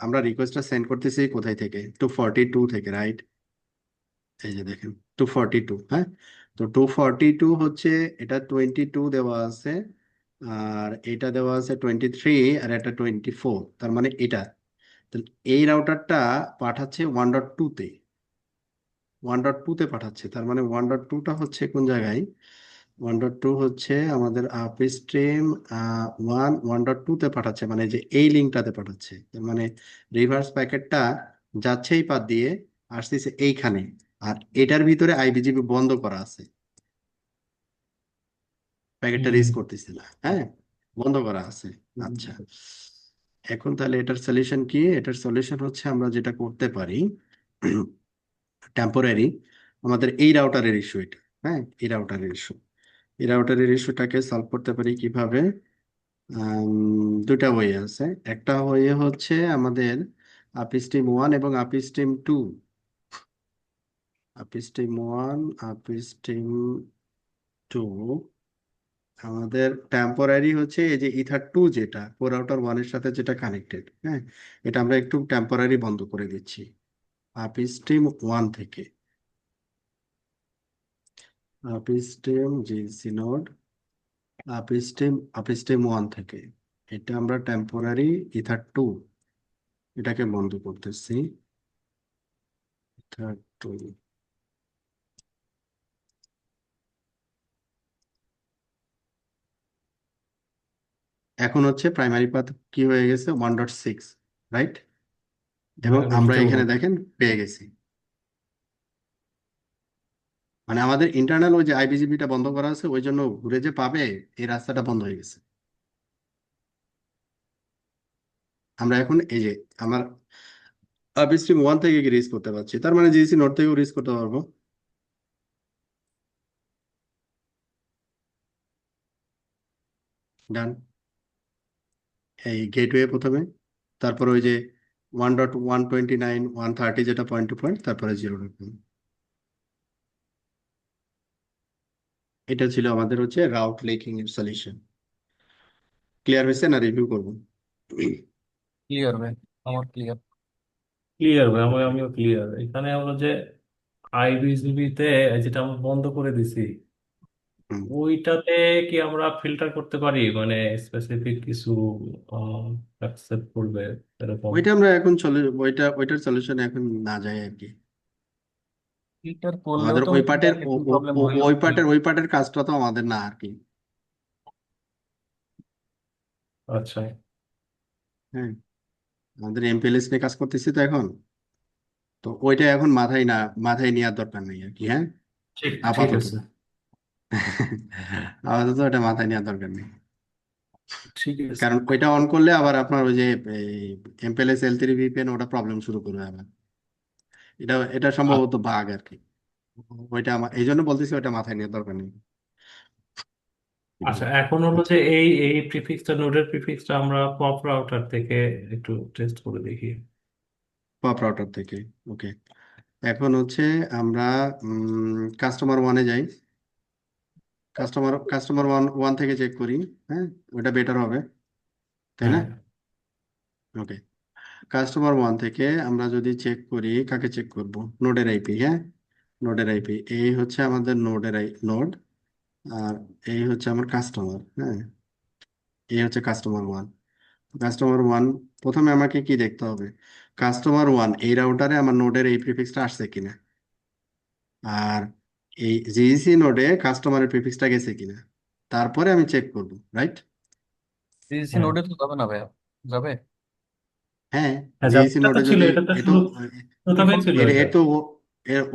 আমরা রিকোয়েস্টটা সেন্ড করতেছি কোথায় থেকে, 242 থেকে, রাইট? এই যে দেখেন, 242, হ্যাঁ। তো 242 হচ্ছে, এটা 22 দেওয়া আছে, আর এটা দেওয়া আছে 23, আর এটা 24, তার মানে এটা, তাহলে এই রাউটারটা পাঠাচ্ছে 1.2 তে, 1.2 তে পাঠাচ্ছে, তার মানে 1.2টা হচ্ছে কোন জায়গায়, 1.2 হচ্ছে আমাদের আপ স্ট্রিম 1.2 তে পাঠাচ্ছে, মানে যে এই লিঙ্কটাতে পাঠাচ্ছে, তার মানে রিভার্স প্যাকেটটা যাচ্ছে এই পাত দিয়ে, আসতেছে এইখানে, আর এটার ভিতরে আইবিজিবি বন্ধ করা আছে, প্যাকেটটা রিস হুম করতেছে না, হ্যাঁ, বন্ধ করা আছে। আচ্ছা, এখন তাহলে এটার সলিউশন কি? এটার সলিউশন হচ্ছে আমরা যেটা করতে পারি, টেম্পোরারি, আমাদের এই রাউটারের ইস্যু এটা, হ্যাঁ, এই রাউটারের ইস্যু, এই রাউটারের ইস্যুটাকে সলভ করতে পারি কিভাবে? দুটা ওয়ে আছে। একটা ওয়ে হচ্ছে আমাদের আপিস্টিম 1 এবং আপিস্টিম 2, আপিস্টিম 1, আপিস্টিম 2, আমাদের টেম্পোরারি হচ্ছে এই যে ইথার 2, যেটা কোর রাউটার 1 এর সাথে যেটা কানেক্টেড, হ্যাঁ, এটা আমরা একটু টেম্পোরারি বন্ধ করে দিচ্ছি আপিস্টিম 1 থেকে, আপিস্টিম জিসি নোড, আপিস্টিম 1 থেকে, এটা আমরা টেম্পোরারি ইথার 2 এটাকে বন্ধ করতেছি, ইথার 2। এখন হচ্ছে প্রাইমারি পাথ কি হয়ে গেছে, 1.6, রাইট? এবং হ্যাঁ, এটা আমরা হিটেও এখানে বলতে দেখেন পেয়ে গেছি, মানে আমাদের ইন্টারনাল ওই যে আইবিজিবিটা বন্ধ করা আছে, ওই জন্য ঘুরে যে পাবে, এই রাস্তাটা বন্ধ হয়ে গেছে। আমরা এখন এই যে আমার আইবিস্ট্রিম 1 থেকে রিস করতে পারছি, তার মানে জিসি নোড থেকেও রিস করতে পারবো, ডান। এই গেটওয়ে প্রথমে, তারপর ওই যে 1.129 130 যেটা পয়েন্ট টু পয়েন্ট, তারপরে 0.1, এটা ছিল আমাদের হচ্ছে রাউট লিকিং এর সলিউশন। ক্লিয়ার হয়েছে না, রিভিউ করবো? ক্লিয়ার ভাই, আমার ক্লিয়ার। ক্লিয়ার ভাই, ওকে। আমিও ক্লিয়ার। এখানে হলো যে আইবিসিবি তে যেটা আমরা বন্ধ করে দিছি, হুম। ওইটাতে কি আমরা ফিল্টার করতে পারি, মানে স্পেসিফিক কিছু অ্যাকসেপ্ট করবে এরকম? ওইটা আমরা এখন চলে, ওইটার সলিউশন এখন না যায় আর কি। ফিল্টার করলেও আমাদের তো ওই হচ্ছে পার্টের মার্কেটিং প্রবলেম হইলো কি? ওই পার্টের কাজটা তো আমাদের না আর কি। আচ্ছা, হ্যাঁ, আমাদের এমপিএলএস নিয়ে কাজ করতেছি তো এখন, তো ওইটা এখন মাথায় নেওয়ার দরকার নেই আর কি, হ্যাঁ, ঠিক ঠিক আপাতত। আছে। আপাতত ওটা মাথায় নেওয়ার দরকার নেই, ঠিক আছে। কারণ ওইটা অন করলে আবার আপনার ওই যে এমপিএলএস L3 VPN ওটা প্রবলেম শুরু করবে আবার, এটা সম্ভবত বাগ আর কি। ওইটা আমার এই জন্য বলতেছি ওইটা মাথায় নেওয়ার দরকার নেই। আচ্ছা, এখন হলো আচ্ছা, যে এই প্রিফিক্সটা, নোডের প্রিফিক্সটা আমরা পপ রাউটার থেকে একটু টেস্ট করে দেখি। পপ রাউটার থেকে, ওকে। এখন হচ্ছে আমরা কাস্টমার 1-এ যাই, কাস্টমার 1 থেকে চেক করি, হ্যাঁ, ওটা বেটার হবে, তাই না? হ্যাঁ ওকে, কাস্টমার 1 থেকে আমরা যদি চেক করি, কাকে চেক করব? নোডের আইপি, হ্যাঁ, নোডের আইপি, এই হচ্ছে আমাদের নোড, আর এই হচ্ছে আমার কাস্টমার, হ্যাঁ, এই হচ্ছে কাস্টমার 1। প্রথমে আমাকে কি দেখতে হবে, কাস্টমার 1 এই রাউটারে আমার নোডের এই প্রিফিক্সটা আসছে কিনা, আর এই জিইসি নোডে কাস্টমারের প্রিফিক্সটা গেছে কিনা, তারপরে আমি চেক করব, রাইট? ডিসি হ্যাঁ নোডে তো যাবে না ভাইয়া? যাবে? হ্যাঁ, হ্যাঁ, জিইসি এটা তো নোডে ছিল, যদি, এটা তো এ তো শুরু প্রথমেই ছিল এর এটা। এর তো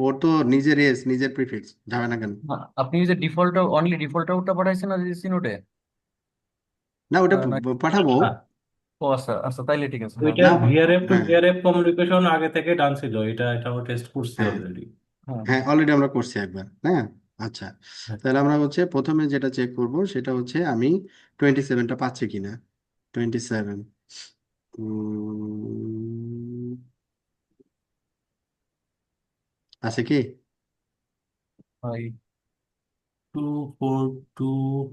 ওর তো নিজের নিজের প্রিফিক্স যাবে না কেন? না, আপনি যে ডিফল্ট, অনলি ডিফল্ট আউটটা পাঠাইছেন না ডিসি নোডে? না, ওটা নাকি? পাঠাবো। না, ও আচ্ছা আচ্ছা, তাইলে ঠিক আছে, হ্যাঁ ওইটা না, ভিআরএফ টু হ্যাঁ, ভিআরএফ কমিউনিকেশন আগে থেকে ডান ছিল, এটা আমরা টেস্ট করছি হ্যাঁ, অলরেডি। হ্যাঁ হ্যাঁ, অলরেডি আমরা করছি একবার, হ্যাঁ। আচ্ছা, তাহলে আমরা হচ্ছে প্রথমে যেটা চেক করব সেটা হচ্ছে আমি 27টা পাচ্ছি কিনা, 27, আছে কি? ভাই, 242।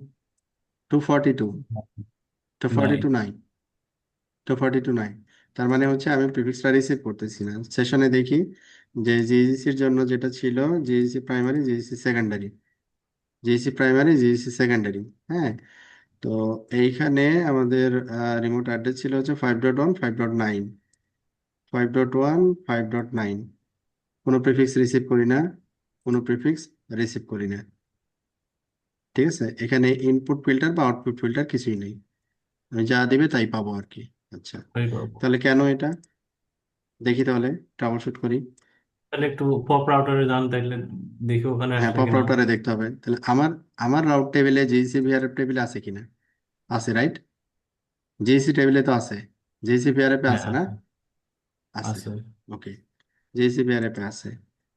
242, নাই 242 242 তার মানে হচ্ছে আমি প্রিফিক্সটা রিসিভ করতেছি না। সেশনে দেখি যে জিইসির জন্য যেটা ছিল, GEC primary, GEC secondary, GEC primary, GEC secondary. হ্যাঁ, তো এইখানে আমাদের রিমোট অ্যাড্রেস ছিল হচ্ছে 5.1 5.9, 5.1 5.9। কোনো প্রিফিক্স রিসিভ করি না, কোনো প্রিফিক্স রিসিভ করি না। ঠিক আছে, এখানে ইনপুট ফিল্টার বা আউটপুট ফিল্টার কিছুই নেই, আমি যা দিবে তাই পাবো আর কি। আচ্ছা, তাই পাবো। তাহলে কেন এটা দেখি, তাহলে ট্রাবল শুট করি। তাহলে একটু পপ রাউটারে যান, তাইলে দেখি ওখানে হ্যাঁ, আসলে পপ কিনা। রাউটারে দেখতে হবে। তাহলে আমার আমার রাউট টেবিলে জিসি ভিআরএফ টেবিলে আছে কিনা? আছে, রাইট? জিসি টেবিলে তো আছে, জিসি ভিআরএফ এ হ্যাঁ আছে না? আছে আছে। আছে ওকে, জিসি ভিআরএফ এ আছে।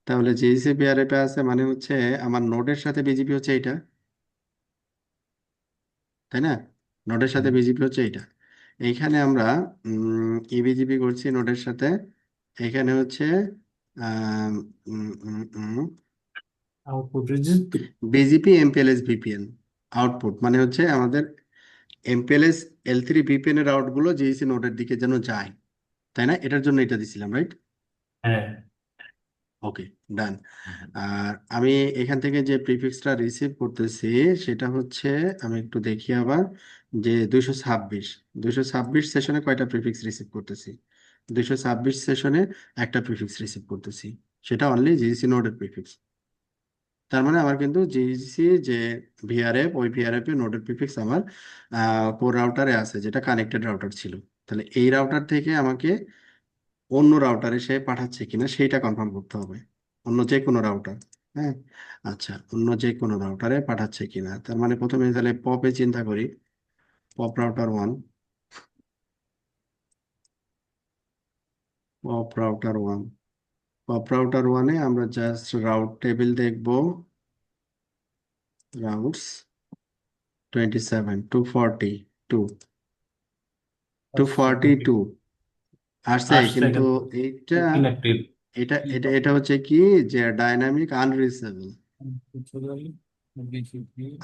তাহলে জিসি ভিআরএফ এ আছে মানে হচ্ছে আমার নোডের সাথে বিজিপি হচ্ছে এইটা, তাই না? নোডের সাথে হুম। বিজিপি হচ্ছে এইটা। এইখানে আমরা ইবিজিপি করছি নোডের সাথে। এখানে হচ্ছে output result. BGP MPLS VPN output, মানে হচ্ছে আমাদের এমপিএলএস L3 ভিপিএন এর আউটগুলো জিইসি নোডের দিকে যেন যায়, তাই না? এটার জন্য এটা দিছিলাম, রাইট? হ্যাঁ ওকে, ডান। আর আমি এখান থেকে যে প্রিফিক্সটা রিসিভ করতেছি সেটা হচ্ছে, আমি একটু দেখি আবার, যে 226, 226 সেশনে কয়টা প্রিফিক্স রিসিভ করতেছি? 226 সেশনে একটা প্রিফিক্স রিসিভ করতেছি, সেটা অনলি জিইসি নোডের প্রিফিক্স। তার মানে আমার কিন্তু জিইসি যে ভিআরএফ, ওই ভিআরএফ এর নোডের প্রিফিক্স আমার কোর রাউটারে আছে, যেটা কানেক্টেড রাউটার ছিল। তাহলে এই রাউটার থেকে আমাকে অন্য রাউটারে সে পাঠাচ্ছে কিনা সেইটা কনফার্ম করতে হবে, অন্য যে কোনো রাউটার। হ্যাঁ, আচ্ছা, অন্য যে কোনো রাউটারে পাঠাচ্ছে কিনা। তার মানে প্রথমে তাহলে পপে চিন্তা করি, pop router 1, pop router 1, pop router 1-এ আমরা জাস্ট রাউট টেবিল দেখব, রাউটস 27 242, 242 আসছে, আসছে কিন্তু কিন্তু এইটা, ইনঅ্যাক্টিভ। এটা হচ্ছে কি, যে ডাইনামিক আনরিচেবল,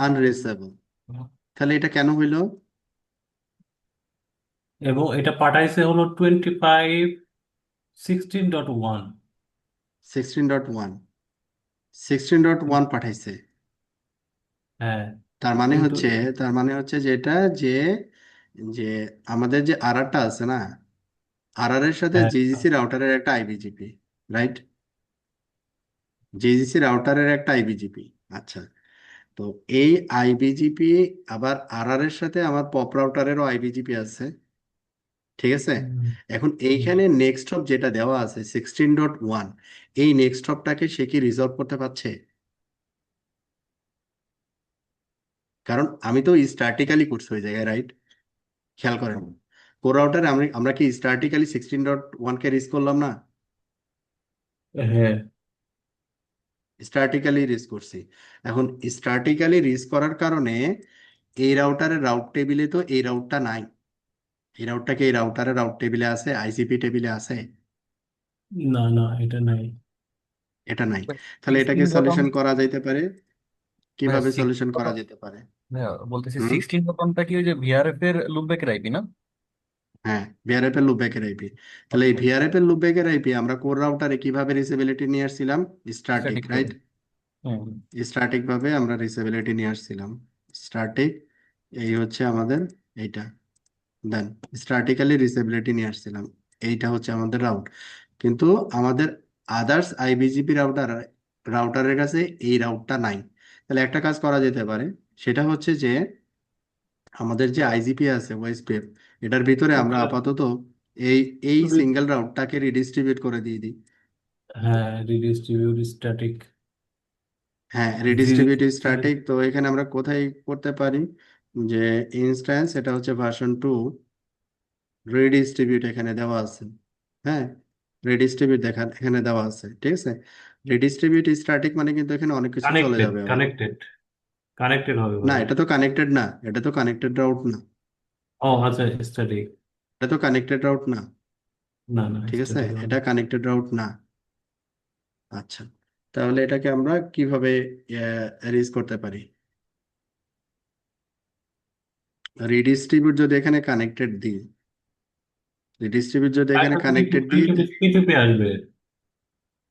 আনরিচেবল। তাহলে এটা কেন হইলো? এবং এটা পাঠাইছে হলো 25 16.1। 16.1, 16.1 পাঠাইছে। হ্যাঁ তার মানে কিন্তু হচ্ছে, তার মানে হচ্ছে যে এটা, যে যে আমাদের যে আরআরটা আছে না, আরআর এর সাথে হ্যাঁ জিজিসি রাউটারের একটা আইবিজিপি, রাইট? জিজিসি রাউটারের একটা আইবিজিপি। আচ্ছা, তো এই আইবিজিপি আবার আরআর এর সাথে আমার পপ রাউটারেরও আইবিজিপি আছে, ঠিক আছে? হুম, এখন হুম। এইখানে নেক্সট হপ যেটা দেওয়া আছে 16.1, এই নেক্সট হপটাকে সে কি রিজলভ করতে পারছে? কারণ আমি তো স্ট্যাটিক্যালি করছি ওই জায়গায়, রাইট? খেয়াল করেন, কোর রাউটারে আমরা আমরা কি স্ট্যাটিক্যালি 16.1 কে রিচ করলাম না? হ্যাঁ স্ট্যাটিক্যালি রিচ করছি। এখন স্ট্যাটিক্যালি রিচ করার কারণে এই রাউটারের রাউট টেবিলে তো এই রাউটটা নাই। এই রাউটটা কি এই রাউটারের রাউট টেবিলে আছে, আইসিপি টেবিলে আছে? না না এটা নাই। এটা নাই। তাহলে এটাকে সিক্সটিন ডট সলিউশন করা যাইতে পারে, ভাইয়া কিভাবে সলিউশন করা সিক্সটিন যেতে পারে? ভাইয়া বলতেছি হুম, 16 টা কি ওই যে ভিআরএফ এর লুপব্যাকের আইপি না? হ্যাঁ, ভিআরএফ এর লুপব্যাকের আইপি। তাহলে এই আচ্ছা, ভিআরএফ এর লুপব্যাকের আইপি আমরা কোর রাউটারে কিভাবে রিচেবিলিটি নিয়ে আসছিলাম? Static, static right? ভাবে। হুম। স্ট্যাটিক ভাবে আমরা রিচেবিলিটি নিয়ে আসছিলাম, স্ট্যাটিক। এই হচ্ছে আমাদের এইটা, দেন স্ট্যাটিক্যালি রিচেবিলিটি নিয়ে আসছিলাম। এইটা হচ্ছে আমাদের রাউট। কিন্তু আমাদের আদার্স আইবিজিপি রাউটারের কাছে এই রাউটটা নাই। তাহলে একটা কাজ করা যেতে পারে, সেটা হচ্ছে যে আমাদের যে আইজিপি আছে ওএসপিএফ, এটার ভিতরে আমরা ওটা আপাতত এই এই রি- সিঙ্গেল রাউটটাকে রিডিস্ট্রিবিউট করে দিয়ে দিই। হ্যাঁ রিডিস্ট্রিবিউট স্ট্যাটিক হ্যাঁ, জি। Redistribute static. তো এখানে আমরা কোথায় করতে পারি, যে ইনস্ট্যান্স, এটা হচ্ছে ভার্সন 2, রিডিস্ট্রিবিউট এখানে দেওয়া আছে। হ্যাঁ, রিডিস্ট্রিবিউট এখানে দেওয়া আছে, ঠিক আছে? রিডিস্ট্রিবিউট স্ট্যাটিক মানে কিন্তু এখানে অনেক কিছু চলে কানেক্টেড যাবে আবার। কানেক্টেড কানেক্টেড হবে না, ভাই। এটা তো কানেক্টেড না, এটা তো কানেক্টেড রাউট না, ও আচ্ছা স্ট্যাটিক। এটা তো কানেক্টেড রাউট না, না না ঠিক আছে? স্ট্যাটিক হবে। এটা কানেক্টেড রাউট না। আচ্ছা, তাহলে এটাকে আমরা কিভাবে রিচ করতে পারি? রিডিস্ট্রিবিউট যদি এখানে কানেক্টেড দিই, রিডিস্ট্রিবিউট যদি এখানে তাহলে তো কানেক্টেড দিই, P2P আসবে।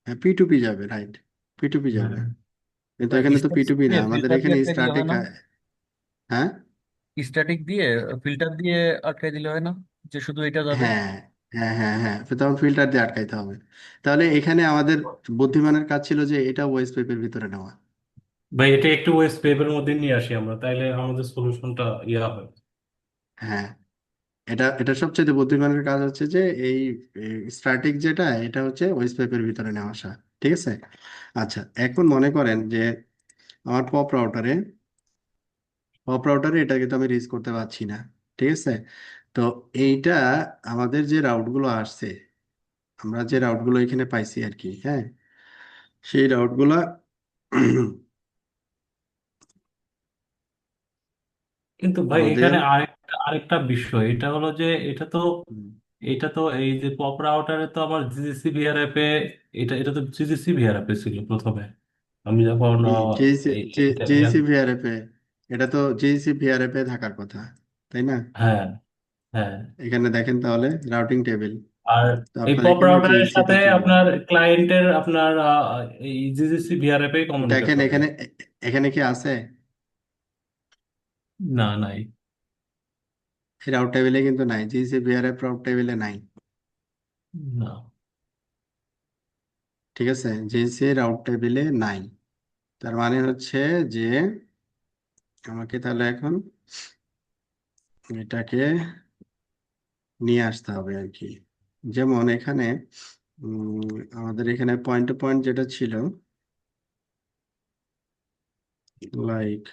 হ্যাঁ পি2পি যাবে, রাইট, পি2পি যাবে, হ্যাঁ, কিন্তু এখানে তো স্ট্যাটিক পি2পি না, দিয়ে আমাদের ফিল্টার দিয়ে এখানে আটকাই দিলে হয় স্ট্যাটিক। না? হ্যাঁ স্ট্যাটিক দিয়ে ফিল্টার দিয়ে আটকাই দিলে হয় না, যে শুধু এটা যাবে? হ্যাঁ হ্যাঁ হ্যাঁ হ্যাঁ, তখন ফিল্টার দিয়ে আটকাইতে হবে। তাহলে এখানে আমাদের বুদ্ধিমানের কাজ ছিল যে এটা ওয়েস্ট পেপের ভিতরে নেওয়া। ভাই এটা একটু ওয়েস্ট পেপের মধ্যে নিয়ে আসি আমরা, তাইলে আমাদের সলিউশনটা ইয়া হয়। হ্যাঁ, এটা এটা সবচেয়ে বুদ্ধিমানের কাজ হচ্ছে যে এই স্ট্যাটিক যেটা, এটা হচ্ছে ওয়েস্ট পেপের ভিতরে নেওয়া আসা। ঠিক আছে। আচ্ছা, এখন মনে করেন যে আমার পপ রাউটারে এটা কিন্তু আমি রিচ করতে পারছি না। ঠিক আছে। তো এইটা আমাদের যে রাউটগুলো আসছে, আমরা যে রাউটগুলো এখানে পাইছি আর কি, হ্যাঁ, সেই রাউটগুলা কিন্তু ভাই আমাদের এখানে আরেকটা বিষয়, এটা হলো যে এটা তো এই যে পপ রাউটারে তো আমার জিজিসি ভিআরএফ এ, এটা এটা তো জিজিসি ভিআরএফ এ ছিল প্রথমে। আমি যখন জেইসি এইটা জেইসি ভিআরএফ এ, এটা তো জেইসি ভিআরএফ এ থাকার কথা, তাই না? হ্যাঁ, হ্যাঁ। এখানে দেখেন তাহলে রাউটিং টেবিল, আর তো এই আপনার পপ এখানে রাউটারের জেইসি সাথে তে চলে আপনার ক্লায়েন্টের আপনার এই জিজিসি ভিআরএফ এ দেখেন কমিউনিকেশন হয়। এখানে, এখানে কি আছে? না, নাই। এই রাউট টেবিলে কিন্তু নাই, জেইসি ভিআরএফ রাউট টেবিলে নাই। না। ঠিক আছে, জেইসি রাউট টেবিলে নাই। তার মানে হচ্ছে যে আমাকে তাহলে এখন এটাকে নিয়ে আসতে হবে আর কি। যেমন এখানে আমাদের এখানে পয়েন্ট টু পয়েন্ট যেটা ছিল, লাইক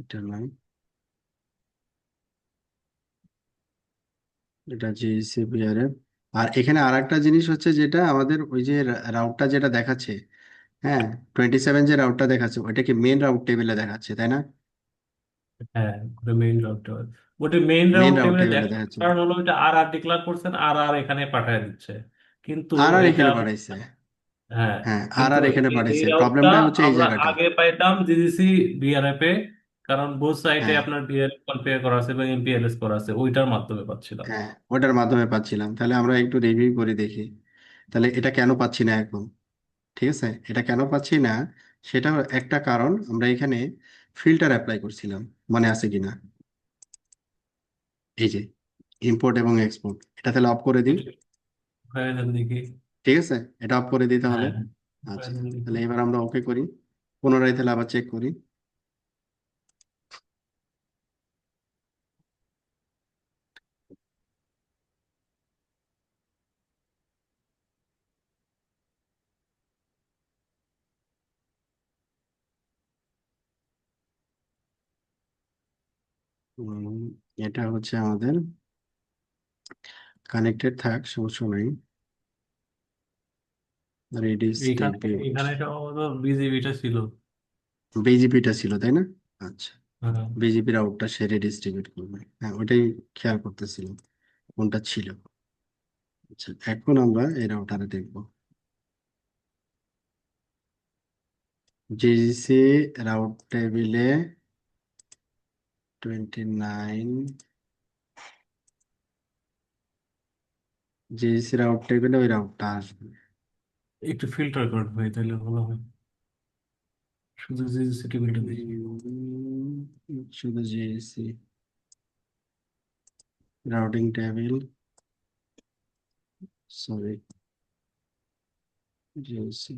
এটা নাই, এটা জিসিপিআরএফ। আর এখানে আর একটা জিনিস হচ্ছে যেটা আমাদের ওই যে রাউটটা যেটা দেখাচ্ছে, হ্যাঁ, 27 যে রাউটটা দেখাচ্ছে ওইটা কি মেন রাউট টেবিলে দেখাচ্ছে, তাই না? হ্যাঁ, ওটা মেইন রাউট টেবিল। ওটা মেইন মেন রাউট রাউট টেবিলে টেবিলে দেখার দেখাচ্ছে, কারণ হলো ওইটা আর ডিক্লার করছেন, আর এখানে পাঠিয়ে দিচ্ছে। কিন্তু আর এটা এখানে পাঠাইছে। হ্যাঁ, হ্যাঁ, কিন্তু আর এখানে এই পাঠাইছে, রাউটটা প্রবলেমটা হচ্ছে এই আমরা জায়গাটাই। আগে পাইতাম জিজিসি বিআরএফ এ, কারণ বোথ সাইডে হ্যাঁ আপনার বিআরএফ কনফিগার করা আছে এবং এমপিএলএস করা আছে, ওইটার মাধ্যমে পাচ্ছিলাম। হ্যাঁ, ওটার মাধ্যমে পাচ্ছিলাম। তাহলে আমরা একটু রিভিউ করে দেখি, তাহলে এটা কেন পাচ্ছি না এখন। ঠিক আছে, এটা কেন পাচ্ছি না, সেটা একটা কারণ, আমরা এখানে ফিল্টার অ্যাপ্লাই করছিলাম, মনে আছে কিনা? এই যে ইম্পোর্ট এবং এক্সপোর্ট, এটা তাহলে অফ করে দিই। হয়ে যান দেখি। ঠিক আছে, এটা অফ করে দিই তাহলে। হ্যাঁ, হয়ে আচ্ছা, যান দেখি। তাহলে এবার আমরা ওকে করি, পুনরায় তাহলে আবার চেক করি। উম, এটা হচ্ছে আমাদের কানেক্টেড থাক, সমস্যা নেই, এইখানে রিডিস্ট্রিবিউট, এখানে সম্ভবত বিজিবিটা ছিল। বিজিপিটা ছিল তাই না? আচ্ছা, হ্যাঁ। বিজেপির আউটটা সে রিডিস্ট্রিবিউট করবে, হ্যাঁ ওটাই খেয়াল করতেছিলাম কোনটা ছিল। আচ্ছা, এখন আমরা এই রাউটারে দেখবো জিসি রাউট টেবিলে 29, জিসি রাউট টেবিলে ওই রাউটটা আসবে। একটু ফিল্টার করে ভাই, তাহলে ভালো হয়। শুধু জিজিসি টেবিলটা দেখি। শুধু GC routing table, sorry, GC,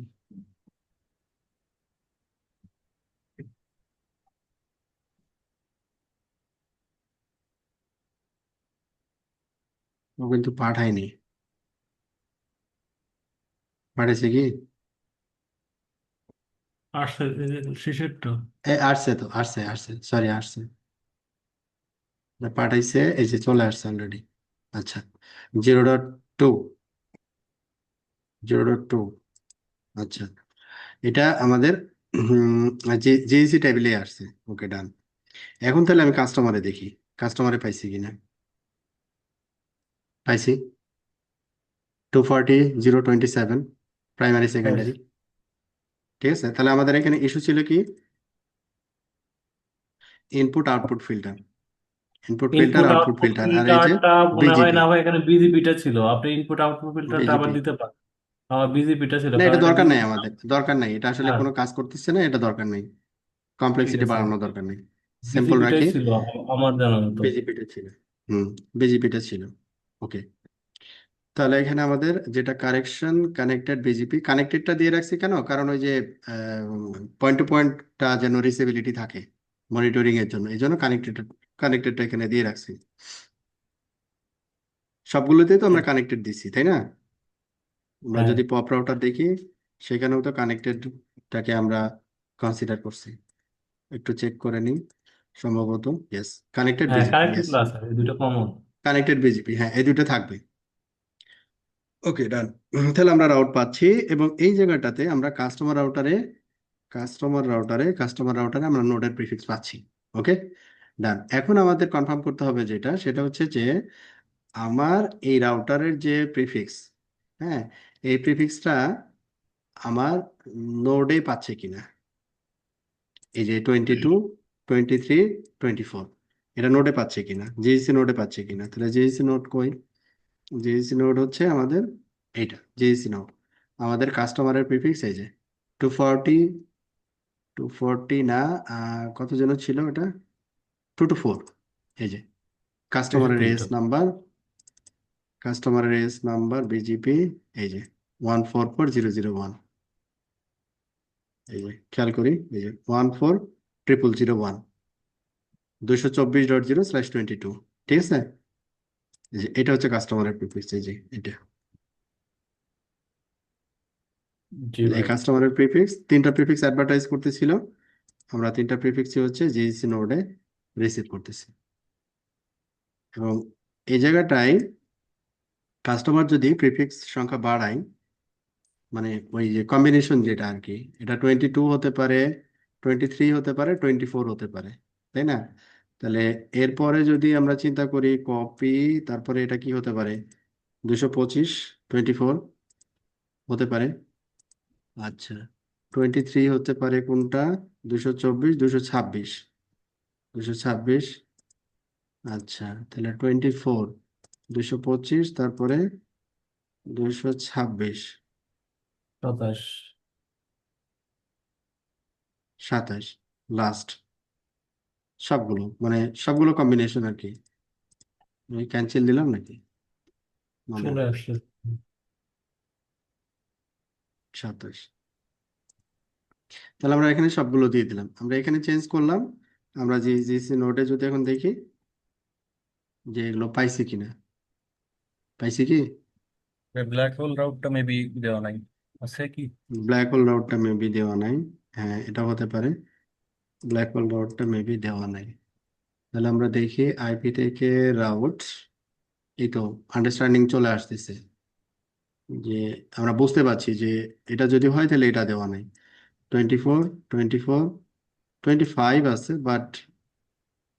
ও কিন্তু পাঠায়নি, পাঠাইছে কি? আসছে শেষেরটা। আসছে তো, আসছে আসছে, সরি আসছে, পাঠাইছে, এই যে চলে আসছে অলরেডি। আচ্ছা, 0.2, 0.2, আচ্ছা, এটা আমাদের জেইসি টেবিলে আসছে। ওকে, ডান। এখন তাহলে আমি কাস্টমারে দেখি, কাস্টমারে পাইছি কিনা। পাইছি 240.027, প্রাইমারি সেকেন্ডারি। ঠিক আছে, তাহলে আমাদের এখানে ইস্যু ছিল কি, input output filter, input filter input output output filter, আর এই যে ফিল্টারটা মনে হয় বিজিপি, না ভাই, এখানে বিজিপিটা ছিল, আপনি ইনপুট আউটপুট ফিল্টারটা আবার বিজিপি। দিতে পারেন। আমার বিজিপিটা ছিল, না, কারণ এটা এটা দরকার নাই, বিজিপি। আমাদের দরকার নাই, এটা আসলে হ্যাঁ, কোনো কাজ করতেছে না, এটা দরকার নাই, ঠিক কমপ্লেক্সিটি আছে, বাড়ানোর দরকার নেই, সিম্পল বিজিপিটাই রাখি। ছিল আমার জানা মতো। বিজিপিটা ছিল, হুম, বিজিপিটা ছিল। ওকে, তাহলে এখানে আমাদের যেটা কারেকশন কানেক্টেড বিজিপি, কানেক্টেডটা দিয়ে রাখছি কেন, কারণ ওই যে পয়েন্ট টু পয়েন্টটা যেন রিসেবিলিটি থাকে মনিটরিং এর জন্য, এই জন্য কানেক্টেডটা এখানে দিয়ে রাখছি। সবগুলোতেই তো আমরা কানেক্টেড দিচ্ছি, তাই না? আমরা হ্যাঁ, যদি পপ রাউটার দেখি, সেখানেও তো কানেক্টেডটাকে আমরা কনসিডার করছি। একটু চেক করে নিই, সম্ভবত ইয়েস, কানেক্টেড হ্যাঁ, বিজিপি, কানেক্টেড ইয়েস, ক্লাস আছে, এই দুটো কমন। কানেক্টেড বিজিপি, হ্যাঁ, এই দুটো থাকবে। ওকে, ডান। তাহলে আমরা রাউট পাচ্ছি, এবং এই জায়গাটাতে আমরা কাস্টমার রাউটারে আমরা নোডের প্রিফিক্স পাচ্ছি। ওকে, ডান। এখন আমাদের কনফার্ম করতে হবে যেটা, সেটা হচ্ছে যে আমার এই রাউটারের যে প্রিফিক্স, হ্যাঁ, এই প্রিফিক্সটা আমার নোডে পাচ্ছে কিনা। এই যে 22, 23, 24, এটা নোডে পাচ্ছে কিনা, জিএসসি নোডে পাচ্ছে কিনা। তাহলে জিএসসি নোড কই, জিএসসি নোড হচ্ছে আমাদের এইটা, জিএসসি নোড। আমাদের কাস্টমারের প্রিফিক্স এই যে 240, 240 না, কত যেন ছিল এটা, 224। এই যে কাস্টমারের এস 224টা। নাম্বার, বিজিপি, এই যে 144001। এই যে খেয়াল করি, এই যে 140001, 224.0/22, ঠিক আছে। এই যে এটা হচ্ছে কাস্টমারের প্রিফিক্স, এই যে এটা, জি এই ভাই। কাস্টমারের প্রিফিক্স, তিনটা প্রিফিক্স অ্যাডভার্টাইজ করতেছিল, আমরা তিনটা প্রিফিক্সই হচ্ছে জিএসসি নোডে রিসিভ করতেছি। এবং এই জায়গাটায় কাস্টমার যদি প্রিফিক্স সংখ্যা বাড়ায়, মানে ওই যে কম্বিনেশন যেটা আর কি, এটা 22 হতে পারে, 23 হতে পারে, 24 হতে পারে, তাই না? তাহলে এরপরে যদি আমরা চিন্তা করি কপি, তারপরে এটা কি হতে পারে, 225, 24 হতে পারে। আচ্ছা, 23 হতে পারে কোনটা, 224, 226, 226। আচ্ছা, তাহলে 24, 225, তারপরে 226, 27। 27 লাস্ট, সবগুলো কম্বিনেশন আর কি। আমি ক্যান্সেল দিলাম নাকি, মনে চলে হয় আসছে। 27। তাহলে আমরা এখানে সবগুলো দিয়ে দিলাম, আমরা এখানে চেঞ্জ করলাম। আমরা যে জিসি নোটে যদি এখন দেখি যে এগুলো পাইছি কিনা, পাইছি কি, ব্ল্যাক হোল রাউটটা মেবি দেওয়া নাই, আছে কি? ব্ল্যাক হোল রাউটটা মেবি দেওয়া নাই, হ্যাঁ এটা হতে পারে, ব্ল্যাক হোল রাউটটা মেবি দেওয়া নাই। তাহলে আমরা দেখি আইপি থেকে রাউট, এই তো আন্ডারস্ট্যান্ডিং চলে আসতেছে, যে আমরা বুঝতে পারছি যে এটা যদি হয় তাহলে এটা দেওয়া নাই। 24, 24, 25 আছে, বাট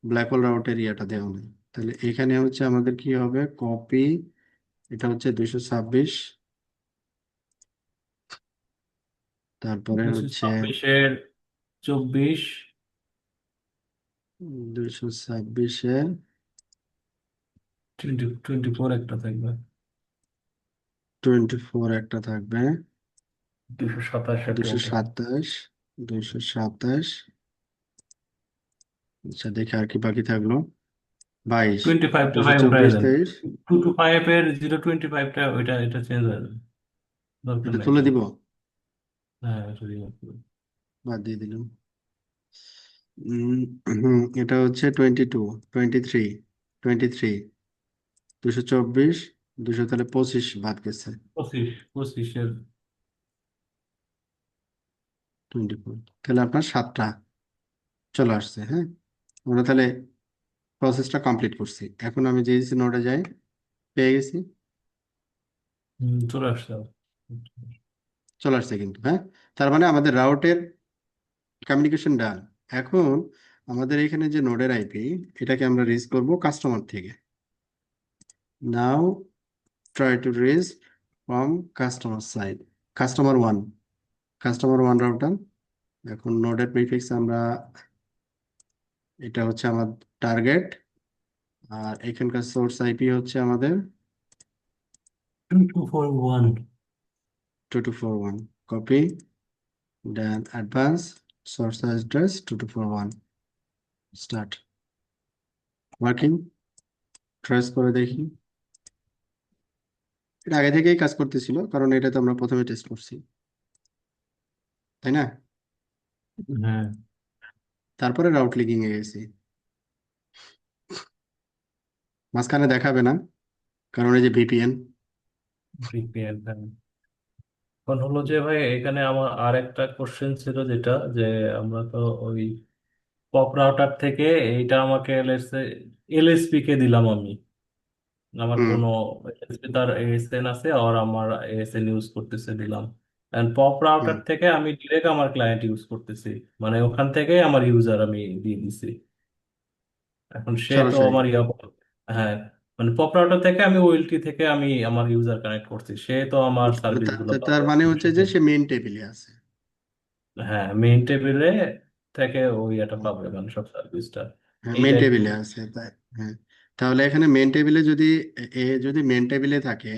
ব্ল্যাক হোল রাউটের ইয়েটা দেওয়া নেই। তাহলে এখানে হচ্ছে আমাদের কি হবে, কপি, এটা হচ্ছে 226, তারপরে দুশো হচ্ছে ছাব্বিশের 24। 226-এর 24 একটা থাকবে। 24 একটা থাকবে, 227 227, 227। আচ্ছা, দেখে আর কি বাকি থাকলো, 22, 25টা দুশো ভাই উঠাই চব্বিশ দেন। তেইশ 225 এর 025টা, ওইটা এটা চেঞ্জ হয়ে যাবে, দরকার এটা নাই তুলে এটা। দিব, হ্যাঁ, এটা remove করুন। বাদ দিয়ে দিলাম। এটা হচ্ছে 22, 23, 23, 224, 200, তাহলে 25 বাদ গেছে, 25 এর 24। তাহলে আপনার 7টা চলে আসছে, হ্যাঁ। আমরা তাহলে প্রসেসটা কমপ্লিট করছি, এখন আমি জিএসসি নোডে যাই, পেয়ে গেছি, চলে আসছে। চলে আসছে কিন্তু, হ্যাঁ। তার মানে আমাদের রাউটের কমিউনিকেশন ডান। এখন আমাদের এখানে যে নোডের আইপি, এটাকে আমরা রিচ করব কাস্টমার থেকে। Now try to reach from customer side, customer 1, router. এখন নোডের প্রিফিক্স আমরা এটা হচ্ছে আমার টার্গেট, আর এখানকার সোর্স আইপি হচ্ছে আমাদের 2241। 2241, copy, then advance source address 2241, start working. Trace করে দেখি, এটা আগে থেকেই কাজ করতেছিল কারণ এটা তো আমরা প্রথমে টেস্ট করছি, তাই না? হ্যাঁ, তারপরে রাউট লিঙ্কিং এ গেছি, মাঝখানে দেখাবে না কারণ এই যে ভিপিএন। VPN, হ্যাঁ। এখন হলো যে ভাই এখানে আমার আর একটা কোশ্চেন ছিল, যেটা যে আমরা তো ওই পপ রাউটার থেকে এইটা আমাকে এলএসপি কে দিলাম আমি, আমার হুম কোনো এলএসপি তার এএসএন আছে আর আমার এএসএন ইউজ করতেছে দিলাম, এন্ড পপ হুম রাউটার থেকে আমি ডিরেক্ট আমার ক্লায়েন্ট ইউজ করতেছি, মানে ওখান থেকে আমার ইউজার আমি দিয়ে দিছি। এখন সে তো সরাসরি। আমার হ্যাঁ, মানে পপ রাউটার থেকে আমি ওএলটি থেকে আমি আমার ইউজার কানেক্ট করছি, সে তো আমার সার্ভিস গুলো তার পাবে মানে হচ্ছে যে বিষয়টা। সে মেইন টেবিলে আছে। হ্যাঁ, মেইন টেবিলে থেকে ওই এটা পাবে, মানে সব সার্ভিসটা হ্যাঁ এই মেইন টাইপের। টেবিলে আছে তাই। হ্যাঁ, তাহলে এখানে মেইন টেবিলে যদি যদি মেইন টেবিলে থাকে,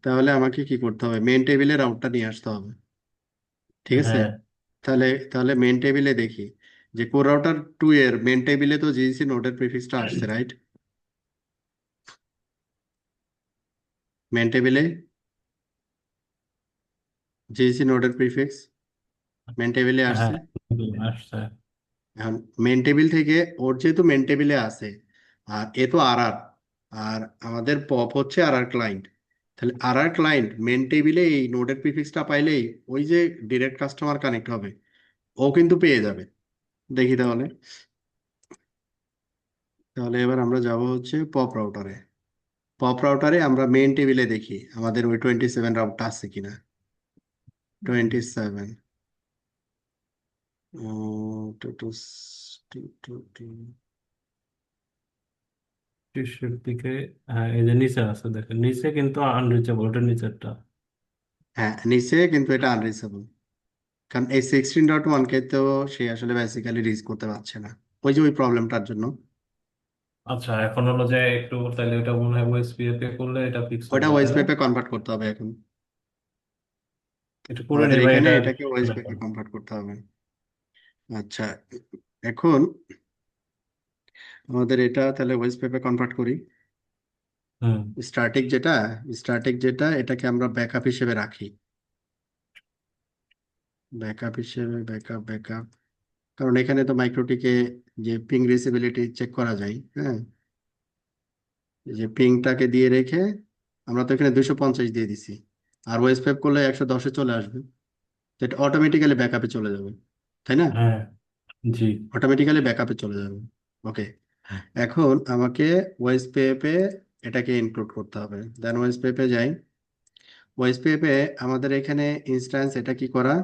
তাহলে আমাকে কি করতে হবে, মেইন টেবিলে রাউটটা নিয়ে আসতে হবে, ঠিক আছে? হ্যাঁ, তাহলে তাহলে মেইন টেবিলে দেখি যে কোর রাউটার 2 এর মেইন টেবিলে তো জিসি নোডের প্রিফিক্সটা আসছে, রাইট? মেইন টেবিলে জিসি নোডের প্রিফিক্স মেইন টেবিলে হ্যাঁ, আসছে। আসছে। এখন মেইন টেবিল থেকে ওর যেহেতু মেইন টেবিলে আছে, আর এ তো আর আর, আর আমাদের পপ হচ্ছে আর আর ক্লায়েন্ট, তাহলে আর আর ক্লায়েন্ট মেইন টেবিলে এই নোডের প্রিফিক্সটা পাইলেই ওই যে ডিরেক্ট কাস্টমার কানেক্ট হবে, ও কিন্তু পেয়ে যাবে। দেখি তাহলে, তাহলে এবার আমরা যাব হচ্ছে পপ রাউটারে। পপ রাউটারে আমরা মেইন টেবিলে দেখি আমাদের ওই 27 রাউটটা আছে কিনা। 27, two two two two two. শীর্ষের দিকে। হ্যাঁ, এই যে নিচে আছে, দেখেন নিচে কিন্তু আনরিচেবল, ওটা নিচেরটা। হ্যাঁ নিচে, কিন্তু এটা আনরিচেবল, কারণ এই 16.1 কে তো সে আসলে বেসিক্যালি রিচ করতে পারছে না, ওই যে ওই প্রবলেমটার জন্য। আচ্ছা, এখন হলো যে একটু তাহলে এটা মনে হয় ওএসপিএফ এ করলে এটা ফিক্স ওটা হবে, তাই না? ওএসপিএফ এ কনভার্ট করতে হবে এখন, এটা করে আমাদের নি ভাই, এখানে এটা এটাকে ওএসপিএফ এ কনভার্ট করতে হবে। আচ্ছা, এখন আমাদের এটা তাহলে ওএসপিএফ এ কনভার্ট করি। হুম। স্ট্যাটিক যেটা এটাকে আমরা ব্যাকআপ হিসেবে রাখি, ব্যাকআপ হিসেবে, ব্যাকআপ, কারণ এখানে তো মাইক্রোটিকে যে পিং রিসিবিলিটি চেক করা যায়, হ্যাঁ, এই যে পিংটাকে দিয়ে রেখে আমরা তো এখানে 250 দিয়ে দিছি, আর ওএসপিএফ করলে 110-এ চলে আসবে, তো এটা অটোমেটিক্যালি ব্যাকআপে চলে যাবে, তাই না? হ্যাঁ, জি। অটোমেটিক্যালি ব্যাকআপে চলে যাবে। ওকে, এখন আমাকে ওএসপিএফ এ এটাকে ইনক্লুড করতে হবে, দেন ওএসপিএফ এ যাই। ওএসপিএফ এ আমাদের এখানে ইনস্ট্যান্স এটা কি করা,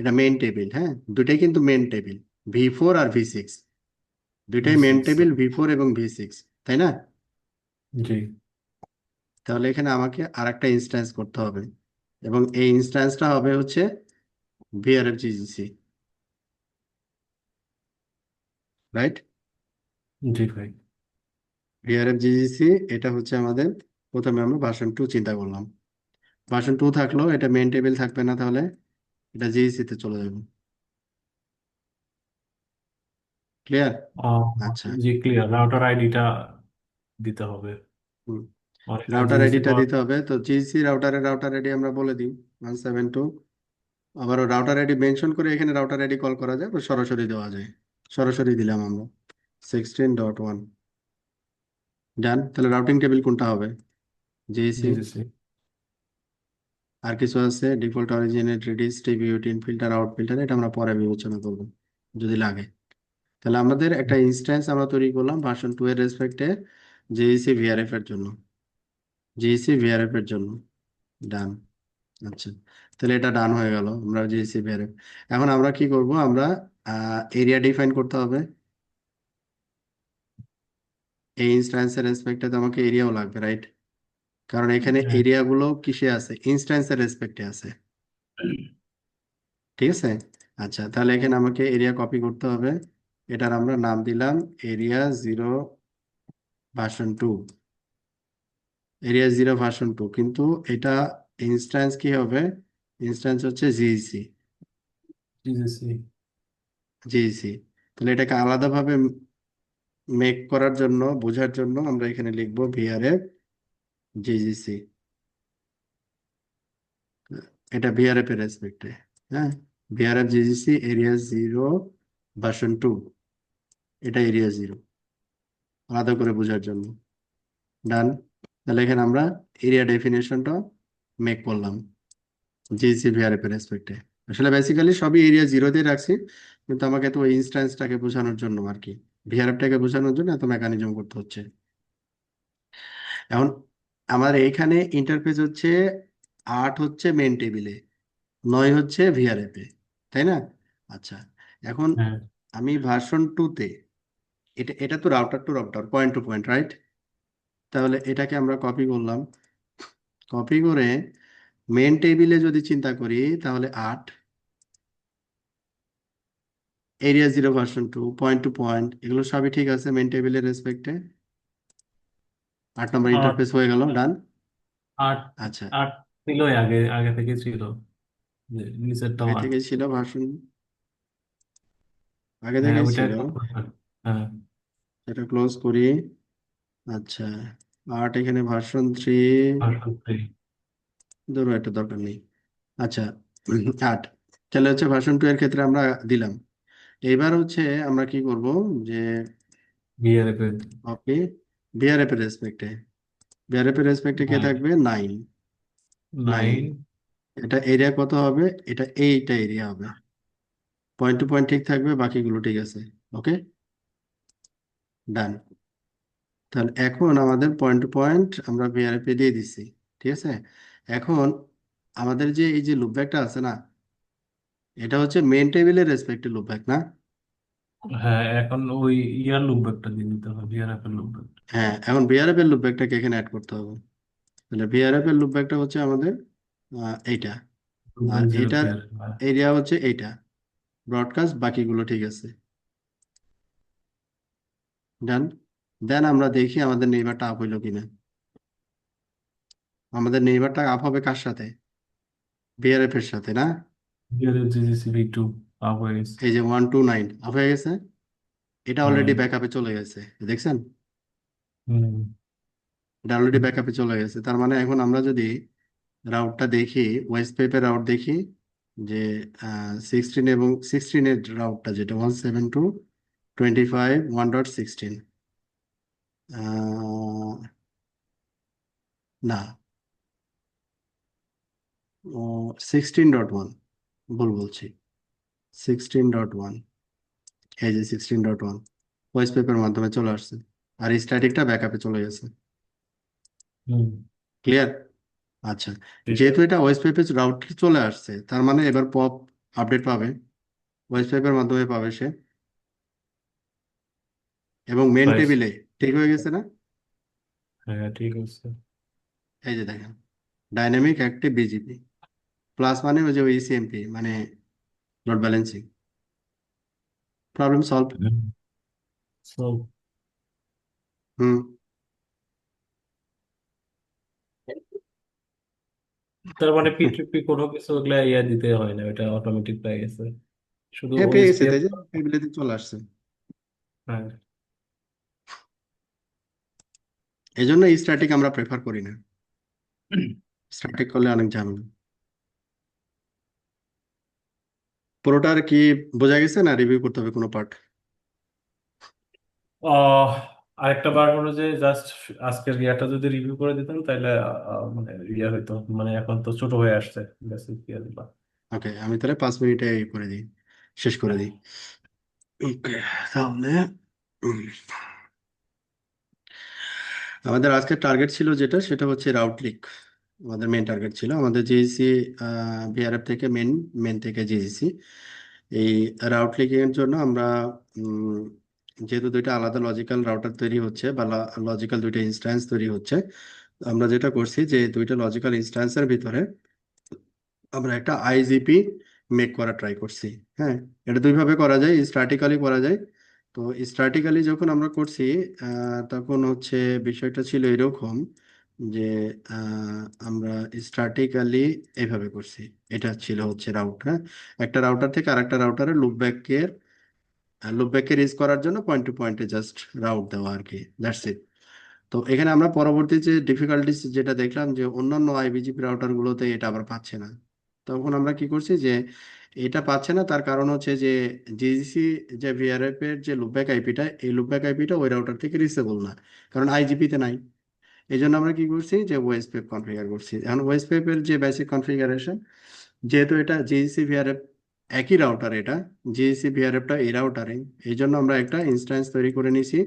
এটা মেইন টেবিল, হ্যাঁ, দুটাই কিন্তু মেইন টেবিল, V4 আর V6, দুইটাই মেইন V6, টেবিল V4 এবং V6, তাই না? জি। তাহলে এখানে আমাকে আর একটা ইনস্ট্যান্স করতে হবে, এবং এই ইনস্ট্যান্সটা হবে হচ্ছে ভিআরএফ জিজিসি, রাইট? জি ভাই। ভিআরএফ জিজিসি, এটা হচ্ছে আমাদের, প্রথমে আমরা ভার্সন 2 চিন্তা করলাম, ভার্সন 2 থাকলেও এটা মেইন টেবিল থাকবে না, তাহলে এটা জিজিসি তে চলে যাবে। ক্লিয়ার? আহ, আচ্ছা, জি, ক্লিয়ার। রাউটার আইডিটা দিতে হবে, আর এটা রাউটার জিএসি আইডিটা দিতে হবে, তো জিসি রাউটারের রাউটার আইডি আমরা বলে দিই 172, আবার রাউটার আইডি মেনশন করে এখানে রাউটার আইডি কল করা যায় বা সরাসরি দেওয়া যায়, সরাসরি দিলাম আমরা 16.1, ডান। তাহলে রাউটিং টেবিল কোনটা হবে, জিসি। জিএসি। আর কিছু আছে, default originate redis distribute in filter out filter, এটা আমরা পরে বিবেচনা করব যদি লাগে। তাহলে আমাদের একটা ইনস্ট্যান্স আমরা তৈরি করলাম ভার্সন 2 এর রেসপেক্টে, জিইসি ভিআরএফ এর জন্য, জিইসি ভিআরএফ এর জন্য, ডান। আচ্ছা, তাহলে এটা ডান হয়ে গেল, আমরা জিইসি ভিআরএফ। এখন আমরা কি করব, আমরা এরিয়া ডিফাইন করতে হবে, এই ইনস্ট্যান্সের রেসপেক্টে তো আমাকে এরিয়াও লাগবে, রাইট? কারণ এখানে হ্যাঁ, এরিয়াগুলো কিসে আছে, ইনস্ট্যান্সের রেসপেক্টে আছে, ঠিক আছে? আচ্ছা, তাহলে এখানে আমাকে এরিয়া কপি করতে হবে, এটার আমরা নাম দিলাম এরিয়া 0 ভার্সন 2, এরিয়া 0 ভার্সন 2, কিন্তু এটা ইনস্ট্যান্স কি হবে? ইনস্ট্যান্স হচ্ছে জিইসি, জিসিসি। জিইসি। তাহলে এটাকে আলাদাভাবে মেক করার জন্য, বোঝার জন্য আমরা এখানে লিখবো ভিআরএফ জিজিসি। এটা ভিআরএফ এর রেসপেক্টে, হ্যাঁ, ভিআরএফ জিজিসি এরিয়া 0 ভার্সন 2, এটা এরিয়া 0, আলাদা করে বোঝার জন্য। ডান। তাহলে এখানে আমরা এরিয়া ডেফিনেশনটা মেক করলাম জিজিসি ভিআরএফ এর রেসপেক্টে। আসলে বেসিক্যালি সবই এরিয়া 0 দিয়ে রাখছি, কিন্তু আমাকে তো ওই ইনস্ট্যান্সটাকে বোঝানোর জন্য আর কি, ভিআরএফটাকে বোঝানোর জন্য এত মেকানিজম করতে হচ্ছে। এখন আমার এইখানে ইন্টারফেস হচ্ছে 8 হচ্ছে মেন টেবিলে, 9 হচ্ছে ভিআরএফ এ, তাই না? আচ্ছা, এখন হ্যাঁ, আমি ভার্সন 2-তে, এটা এটা তো router to router, point to point, right? তাহলে এটাকে আমরা কপি করলাম, কপি করে মেন টেবিলে যদি চিন্তা করি তাহলে 8, area 0 version 2, point to point, এগুলো সবই ঠিক আছে মেন টেবিলের রেসপেক্টে। 8 নম্বর আট ইন্টারফেস হয়ে গেল, ডান। আট আচ্ছা, আট ছিলই আগে, আগে থেকে ছিল, যে নিচেরটাও আগে 8। থেকে ছিল ভার্সন, আগে হ্যাঁ, থেকেই ওইটা ছিল। একটা কথা। হ্যাঁ, এটা ক্লোজ করি। আচ্ছা, 8 এখানে ভার্সন 3, ভার্সন 3। ধরো এটা দরকার নেই। আচ্ছা, 8, তাহলে হচ্ছে ভার্সন 2 এর ক্ষেত্রে আমরা দিলাম। এবার হচ্ছে আমরা কি করব, যে বিআরএফ এর ওকে, বিআরএফ এর রেসপেক্টে, বিআরএফ এর রেসপেক্টে কে থাকবে? 9, 9। 9। এটা এরিয়া কত হবে? এটা এইটা এরিয়া হবে, পয়েন্ট টু পয়েন্ট ঠিক থাকবে, বাকিগুলো ঠিক আছে। ওকে, ডান। তাহলে এখন আমাদের পয়েন্ট টু পয়েন্ট আমরা বিআরএফ এ দিয়ে দিচ্ছি, ঠিক আছে। এখন আমাদের যে এই যে লুপব্যাকটা আছে না, এটা হচ্ছে মেন টেবিলের রেসপেক্টে লুপব্যাক না? হ্যাঁ, এখন ওই ইয়ার লুপব্যাকটা দিয়ে দিতে হবে, বিআরএফ এর লুপব্যাক। হ্যাঁ, এখন বিআরএফ এর লুপব্যাকটাকে এখানে অ্যাড করতে হবে। তাহলে ভিআরএফ এর লুপব্যাকটা হচ্ছে আমাদের এইটা, আর 2.0 এটার বিআরএফ। এরিয়া হচ্ছে এইটা, ব্রডকাস্ট, বাকিগুলো ঠিক আছে, ডান। দেন আমরা দেখি আমাদের নেইবারটা আপ হইলো কিনা। আমাদের নেইবারটা আপ হবে কার সাথে? ভিআরএফ এর সাথে না? বিআরএফ জিজিসি ভি2 আপ হয়ে গেছে। এই যে 129 আপ হয়ে গেছে, এটা হ্যাঁ। অলরেডি ব্যাকআপে চলে গেছে, দেখছেন? হুম। এটা অলরেডি ব্যাকআপে চলে গেছে, তার মানে এখন আমরা যদি রাউটটা দেখি, ওয়েস্ট পেপের রাউট দেখি, যে 16 এবং 16-এর রাউটটা যেটা 172.25.1.16, না, 16.1, ভুল বলছি, 16.1, এই যে 16.1 ভয়েস পেপের মাধ্যমে চলে আসছে, আর স্ট্যাটিকটা ব্যাকআপে চলে গেছে। হুম। ক্লিয়ার? আচ্ছা, ঠিক যেহেতু আছে। এটা ওয়েস্ট পেপের রাউট চলে আসছে, তার মানে এবার পপ আপডেট পাবে, ওয়েস্ট পেপের মাধ্যমে পাবে সে, এবং মেন প্রাইস। টেবিলে ঠিক হয়ে গেছে না? হ্যাঁ, ঠিক আছে। এই যে দেখেন, ডাইনামিক অ্যাক্টিভ বিজিপি প্লাস, মানে ওই যে ওই ইসিএমপি, মানে load balancing, problem solve. So hmm. তার মানে পিটুপি কোনো কিছু ওগুলা ইয়া দিতে হয় না, এটা অটোমেটিক পেয়ে গেছে, শুধু হ্যাঁ, পেয়ে গেছে, ওএসপিএফ। তাই যে টেবিলেতে চলে আসছে। হ্যাঁ। এই জন্য স্ট্যাটিক আমরা প্রেফার করি না, স্ট্যাটিক করলে অনেক ঝামেলা। পুরোটার কি বোঝা গেছে, না রিভিউ করতে হবে কোনো পার্ট? আহ আরেকটা বার হলো যে জাস্ট আজকের ইয়াটা যদি রিভিউ করে দিতাম তাহলে মানে ইয়া হইতো, মানে এখন তো ছোট হয়ে আসছে, বেসিক ইয়া দিবা। ওকে, আমি তাহলে 5 মিনিটে করে দিই, শেষ করে দিই। ওকে, তাহলে উম, আমাদের আজকের টার্গেট ছিল যেটা, সেটা হচ্ছে রাউট লিক। আমাদের মেন টার্গেট ছিল আমাদের জিইসি ভিআরএফ থেকে মেন, মেন থেকে জিইসি। এই রাউট লিকিং এর জন্য আমরা উম, যেহেতু দুইটা আলাদা লজিক্যাল রাউটার তৈরি হচ্ছে, বা লজিক্যাল দুইটা ইনস্ট্যান্স তৈরি হচ্ছে, আমরা যেটা করছি যে দুইটা লজিক্যাল ইনস্ট্যান্সের ভিতরে আমরা একটা আইজিপি মেক করা ট্রাই করছি। হ্যাঁ, এটা দুইভাবে করা যায়, স্ট্যাটিক্যালি করা যায় তো স্ট্র্যাটিক্যালি যখন আমরা করছি তখন হচ্ছে বিষয়টা ছিল এরকম যে আমরা স্ট্র্যাটিক্যালি এইভাবে করছি। এটা ছিল হচ্ছে রাউট, হ্যাঁ, একটা রাউটার থেকে আরেকটা রাউটারে লুপব্যাককে রিচ করার জন্য পয়েন্ট টু পয়েন্টে জাস্ট রাউট দেওয়া আর কি, দ্যাটস ইট। তো এখানে আমরা পরবর্তী যে ডিফিকাল্টিস যেটা দেখলাম যে অন্যান্য আইবিজিপি রাউটার গুলোতে এটা আবার পাচ্ছে না। তখন আমরা কি করছি যে এটা পাচ্ছে না, তার কারণ হচ্ছে যে জিসিসি যে ভিআরএফ এর যে লুপব্যাক আইপিটা, এই লুপব্যাক আইপিটা ওই রাউটার থেকে রিচেবল না, কারণ আইজিপি তে নাই। এই জন্য আমরা কি করছি যে ওএসপিএফ কনফিগার করছি। এখন ওএসপিএফ এর যে বেসিক কনফিগারেশন, যেহেতু এটা জিসিসি ভিআরএফ একই রাউটার, এটা জিসিসি ভিআরএফটা এই রাউটারে, এই জন্য আমরা একটা ইনস্ট্যান্স তৈরি করে নিছি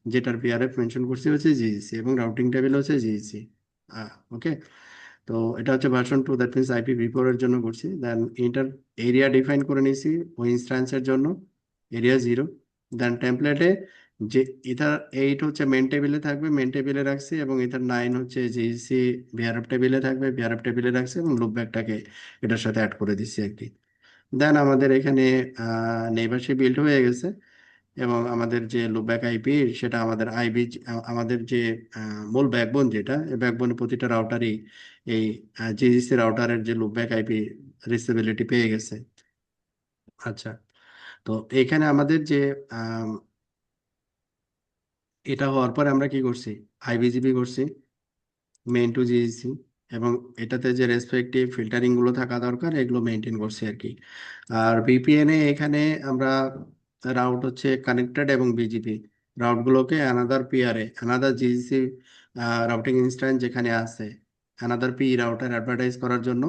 যেটার ভিআরএফ মেনশন করছি হচ্ছে জিসিসি এবং রাউটিং টেবিল হচ্ছে জিসিসি। ওকে, তো এটা হচ্ছে ভার্সন 2, দ্যাট মিনস IPv4 এর জন্য করছি। দেন ইন্টার এরিয়া ডিফাইন করে নিছি ওই ইনস্ট্যান্সের জন্য, এরিয়া 0। দেন টেমপ্লেটে যে ইথার 8 হচ্ছে মেন টেবিলে থাকবে, মেন টেবিলে রাখছি, এবং ইথার 9 হচ্ছে জিসি ভিআরএফ টেবিলে থাকবে, ভিআরএফ টেবিলে রাখছি, এবং লুপব্যাকটাকে এটার সাথে অ্যাড করে দিচ্ছি আর কি। দেন আমাদের এখানে নেইবারশিপ বিল্ড হয়ে গেছে, এবং আমাদের যে লুপব্যাক আইপি সেটা আমাদের যে মূল ব্যাকবোন, যেটা এই ব্যাকবোনের প্রতিটা রাউটারই এই জিজিসি রাউটারের যে লুপব্যাক আইপি রিচেবিলিটি পেয়ে গেছে। আচ্ছা, তো এখানে আমাদের যে আম, এটা হওয়ার পরে আমরা কি করছি, আইবিজিপি করছি মেইন টু জিএসসি, এবং এটাতে যে রেসপেক্টিভ ফিল্টারিং গুলো থাকা দরকার এগুলো মেনটেন করছি আর কি। আর ভিপিএন এ এখানে আমরা রাউট হচ্ছে কানেক্টেড এবং বিজিপি রাউটগুলোকে অ্যানাদার জিএসসি রাউটিং ইনস্ট্যান্স যেখানে আছে, অ্যানাদার পি রাউটার অ্যাডভার্টাইজ করার জন্য,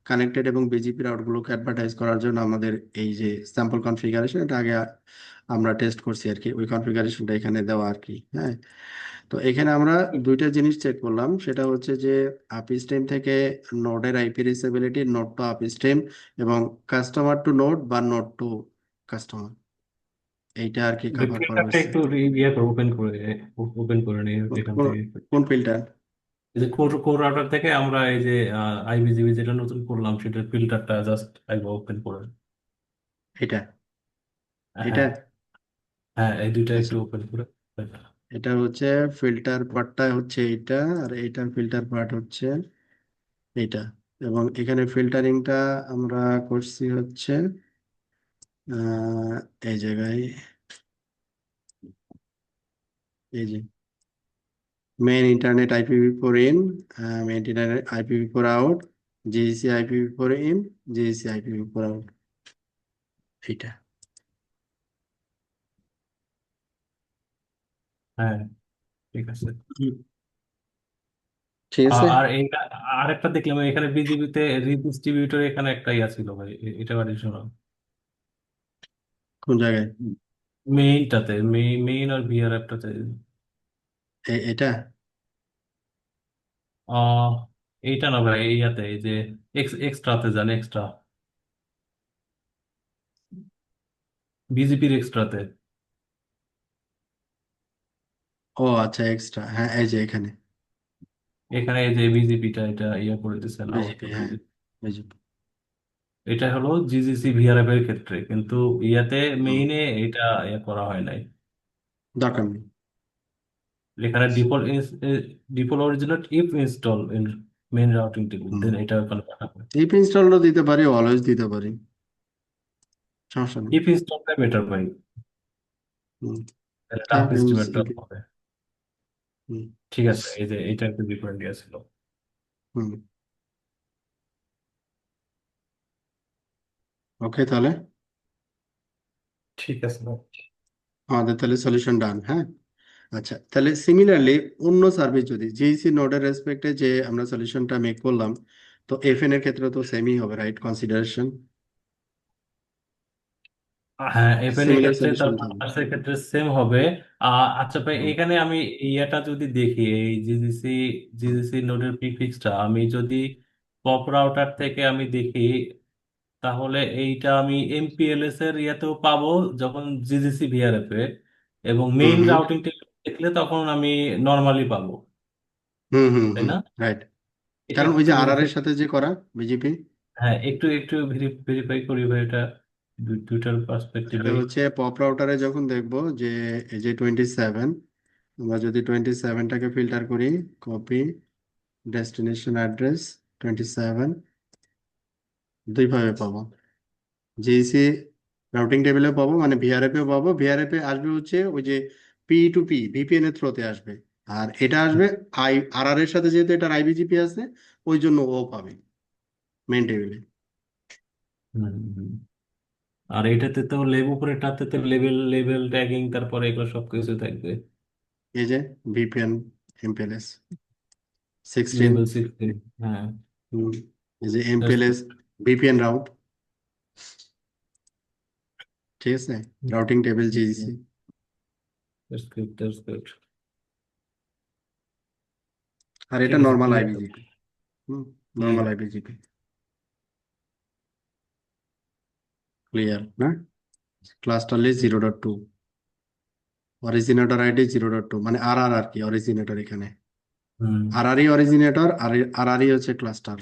কানেক্টেড এবং বিজিপি রাউটগুলোকে অ্যাডভার্টাইজ করার জন্য আমাদের এই যে স্যাম্পল কনফিগারেশন, এটা আগে আমরা টেস্ট করছি আর কি, ওই কনফিগারেশনটা এখানে দেওয়া আর কি। হ্যাঁ, তো এখানে আমরা দুইটা জিনিস চেক করলাম, সেটা হচ্ছে যে আপস্ট্রিম থেকে নোডের IP reachability, node to upstream, এবং কাস্টমার টু নোড বা নোড টু কাস্টমার, এইটা আর কি কভার করা ফিল্টারটা হয়েছে। একটু ইয়ে করে ওপেন করে নিই এখান কোন থেকে। কোন ফিল্টার? এই যে কোর রাউটার থেকে আমরা এই যে আইবিজিবি যেটা নতুন করলাম সেটার ফিল্টারটা জাস্ট একবার ওপেন করে। এটা এটা হ্যাঁ, হ্যাঁ, এই দুইটা একটু আচ্ছা, ওপেন করে। এটা হচ্ছে ফিল্টার পার্টটা হচ্ছে এইটা, আর এইটার ফিল্টার পার্ট হচ্ছে এইটা। এবং এখানে ফিল্টারিংটা আমরা করছি হচ্ছে আহ, এই জায়গায়, এই যে main internet IPv4 in, main internet IPv4 out, GSC IPv4 in, GSC IPv4 out, এইটা। হ্যাঁ, ঠিক আছে। হুম, ঠিক আছে। আর এইটা আরেকটা দেখলাম এখানে বিজিবিতে রিডিস্ট্রিবিউটর এখানে একটা ইয়া ছিল ভাই, এটা অ্যাডিশনাল কোন জায়গায়? মেইনটাতে, মেইন আর ভিআর একটাতে। এটা আহ এইটা না ভাই, এই ইয়াতে এই যে এক্সট্রাতে যান, এক্সট্রা বিজিপির এক্সট্রাতে। ও আচ্ছা, এক্সট্রা, হ্যাঁ, এই যে এখানে এখানে এই যে বিজিপিটা এটা ইয়া করে দিচ্ছেন, আউট বিজেপি, করে হ্যাঁ, দিচ্ছেন। বিজেপি। এটা হলো জিজিসি ভিআরএফ এর ক্ষেত্রে, কিন্তু ইয়াতে মেইনে এটা ইয়া করা হয় নাই। দরকার নেই। এখানে default original if install in main routing table hmm, then এটা ওখানে পাঠাবো। ইপ ইনস্টলও দিতে পারি, অলওয়েজ দিতে পারি, সমস্যা নেই। ইফ ইনস্টলটা বেটার ভাই, হুম, তাহলে হ্যাঁ, টাফ ইউজ এস্টিমেটটা ইপ। হবে। হুম, ঠিক আছে, এই যে এটা একটু ডিফারেন্ট ইয়া ছিল। হুম, ওকে, তাহলে ঠিক আছে ভাই। আমাদের তাহলে সলিউশন ডান, হ্যাঁ। আচ্ছা, তাহলে সিমিলারলি অন্য সার্ভিস যদি জিইসি নোডের রেসপেক্টে যে আমরা সলিউশনটা মেক করলাম, তো এফএন এর ক্ষেত্রে তো সেমই হবে, রাইট? কনসিডারেশন হ্যাঁ, এফএন এর সিমিলার ক্ষেত্রে তার সলিউশন থাকবে। পারপাসের ক্ষেত্রে সেম হবে। আচ্ছা ভাই, হুম, এখানে আমি ইয়াটা যদি দেখি, এই জিজিসি নোডের প্রিফিক্সটা আমি যদি পপ রাউটার থেকে আমি দেখি, তাহলে এইটা আমি এমপিএলএস এর ইয়াতেও পাবো যখন জিজিসি ভিআরএফ এ, এবং হুম, মেইন হুম, রাউটিং দেখলে তখন আমি নর্মালি পাবো, হুম, হুম, তাই হুম, না? রাইট। এটা কারণ ওই একটু যে RR এর ভেরিফাই। সাথে যে করা বিজেপি। হ্যাঁ, একটু একটু ভেরিফাই করি ভাই এটা। দুইটার সেটা পার্সপেক্টিভেই। হচ্ছে পপ রাউটারে যখন দেখবো যে এই যে 27, আমরা যদি 27টাকে ফিল্টার করি, কপি ডেস্টিনেশন অ্যাড্রেস 27, দুইভাবে পাবো। জিসি রাউটিং টেবিলে পাবো, মানে ভিআরএফ এও পাবো। ভিআরএফ এ আসবে হচ্ছে ওই যে পি টু পি ভিপিএন এর থ্রোতে আসবে, আর এটা আসবে আর এর সাথে, যেহেতু এটার আইবিজিপি আছে, ওই জন্য ও পাবে মেন টেবিলে। আর এটাতে তো উপরেরটাতে তো লেভেল লেভেল ট্যাগিং তারপরে এগুলো সবকিছু থাকবে। এই যে ভিপিএন এমপিএলএস 16, লেভেল 16। হ্যাঁ, এই যে that's MPLS good. VPN route, ঠিক আছে, routing table GC. That's good, that's good. আর এটা ঠিক আছে, normal clear. IBGP. Normal clear. IBGP. Clear না? ক্লাস্টার লিস্ট 0.2, অরিজিনেটর আইডি 0.2, মানে আর কি অরিজিনেটর এখানে। হুম। অরিজিনেটর, আর হচ্ছে ক্লাস্টার।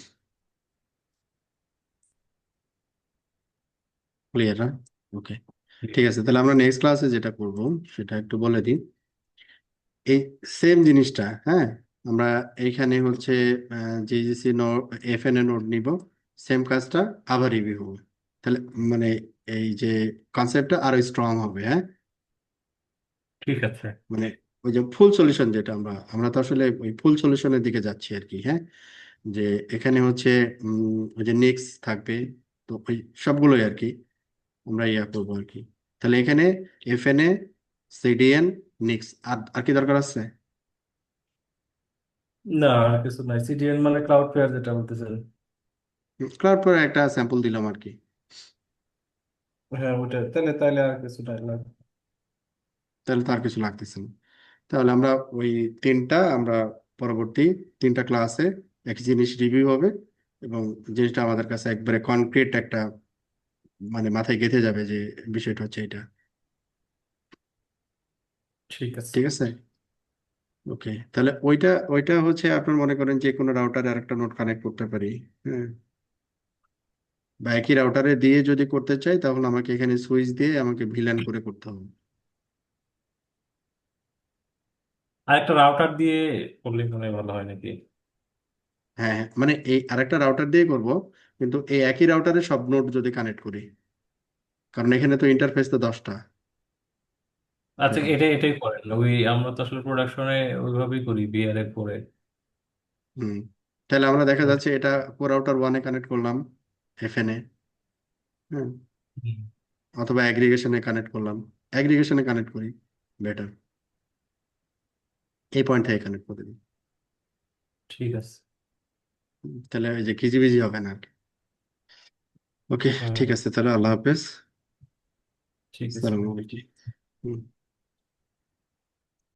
ক্লিয়ার না? ওকে, ঠিক আছে। তাহলে আমরা নেক্সট ক্লাসে যেটা করব সেটা একটু বলে দিই। এই সেম জিনিসটা, হ্যাঁ, আমরা এইখানে হচ্ছে জিজিসি নোড, এফএনএ নোড নিব, সেম কাজটা আবার রিভিউ হবে। তাহলে মানে এই যে কনসেপ্টটা আরো স্ট্রং হবে, হ্যাঁ। ঠিক আছে। মানে ওই যে ফুল সলিউশন যেটা আমরা আমরা তো আসলে ওই ফুল সলিউশনের দিকে যাচ্ছি আর কি, হ্যাঁ। যে এখানে হচ্ছে ওই যে নেক্সট থাকবে, তো ওই সবগুলোই আর কি আমরা ইয়া করবো আর কি। তাহলে এখানে এফএনএ, সিডিএন, নিক্স, আর আর কি দরকার আছে? না, আর কিছু নাই। সিডিএন মানে ক্লাউড ফেয়ার যেটা বলতেছেন। করার পরে একটা স্যাম্পল দিলাম আর কি। হ্যাঁ, ওটা তাহলে তাহলে আর কিছু নাই না। তাহলে তো আর কিছু লাগতেছে না। তাহলে আমরা ওই আমরা পরবর্তী 3টা ক্লাসে একই জিনিস রিভিউ হবে, এবং জিনিসটা আমাদের কাছে একবারে কনক্রিট একটা, মানে মাথায় গেঁথে যাবে যে বিষয়টা হচ্ছে এটা। ঠিক আছে। ঠিক আছে, ওকে। তাহলে ওইটা ওইটা হচ্ছে আপনার মনে করেন যে কোনো রাউটারে আরেকটা নোট কানেক্ট করতে পারি, হ্যাঁ, বা একই রাউটারে দিয়ে যদি করতে চাই, তাহলে আমাকে এখানে সুইচ দিয়ে আমাকে ভিলান করে করতে হবে। আর একটা রাউটার দিয়ে করলে মনে হয় ভালো হয় নাকি? হ্যাঁ হ্যাঁ, মানে এই আরেকটা রাউটার দিয়ে করব, কিন্তু এই একই রাউটারে সব নোড যদি কানেক্ট করি, কারণ এখানে তো ইন্টারফেস তো 10টা আচ্ছা, টোটাল। এটাই করেন। ওই আমরা তো আসলে প্রোডাকশনে ওইভাবেই করি, বিআরএফ করে। হুম, তাহলে আমরা দেখা যাচ্ছে এটা রাউটার 1-এ কানেক্ট করলাম, এফএনএ, হ্যাঁ, হুম। অথবা অ্যাগ্রিগেশনে কানেক্ট করলাম, অ্যাগ্রিগেশনে কানেক্ট করি, বেটার, এই পয়েন্ট থেকে কানেক্ট করে দিই। ঠিক আছে। তাহলে ওই যে খিজিবিজি হবে না আর কি। ওকে, হুম। ঠিক আছে, তাহলে আল্লাহ হাফেজ। ঠিক আছে। আসসালামু আলাইকুম। হুম।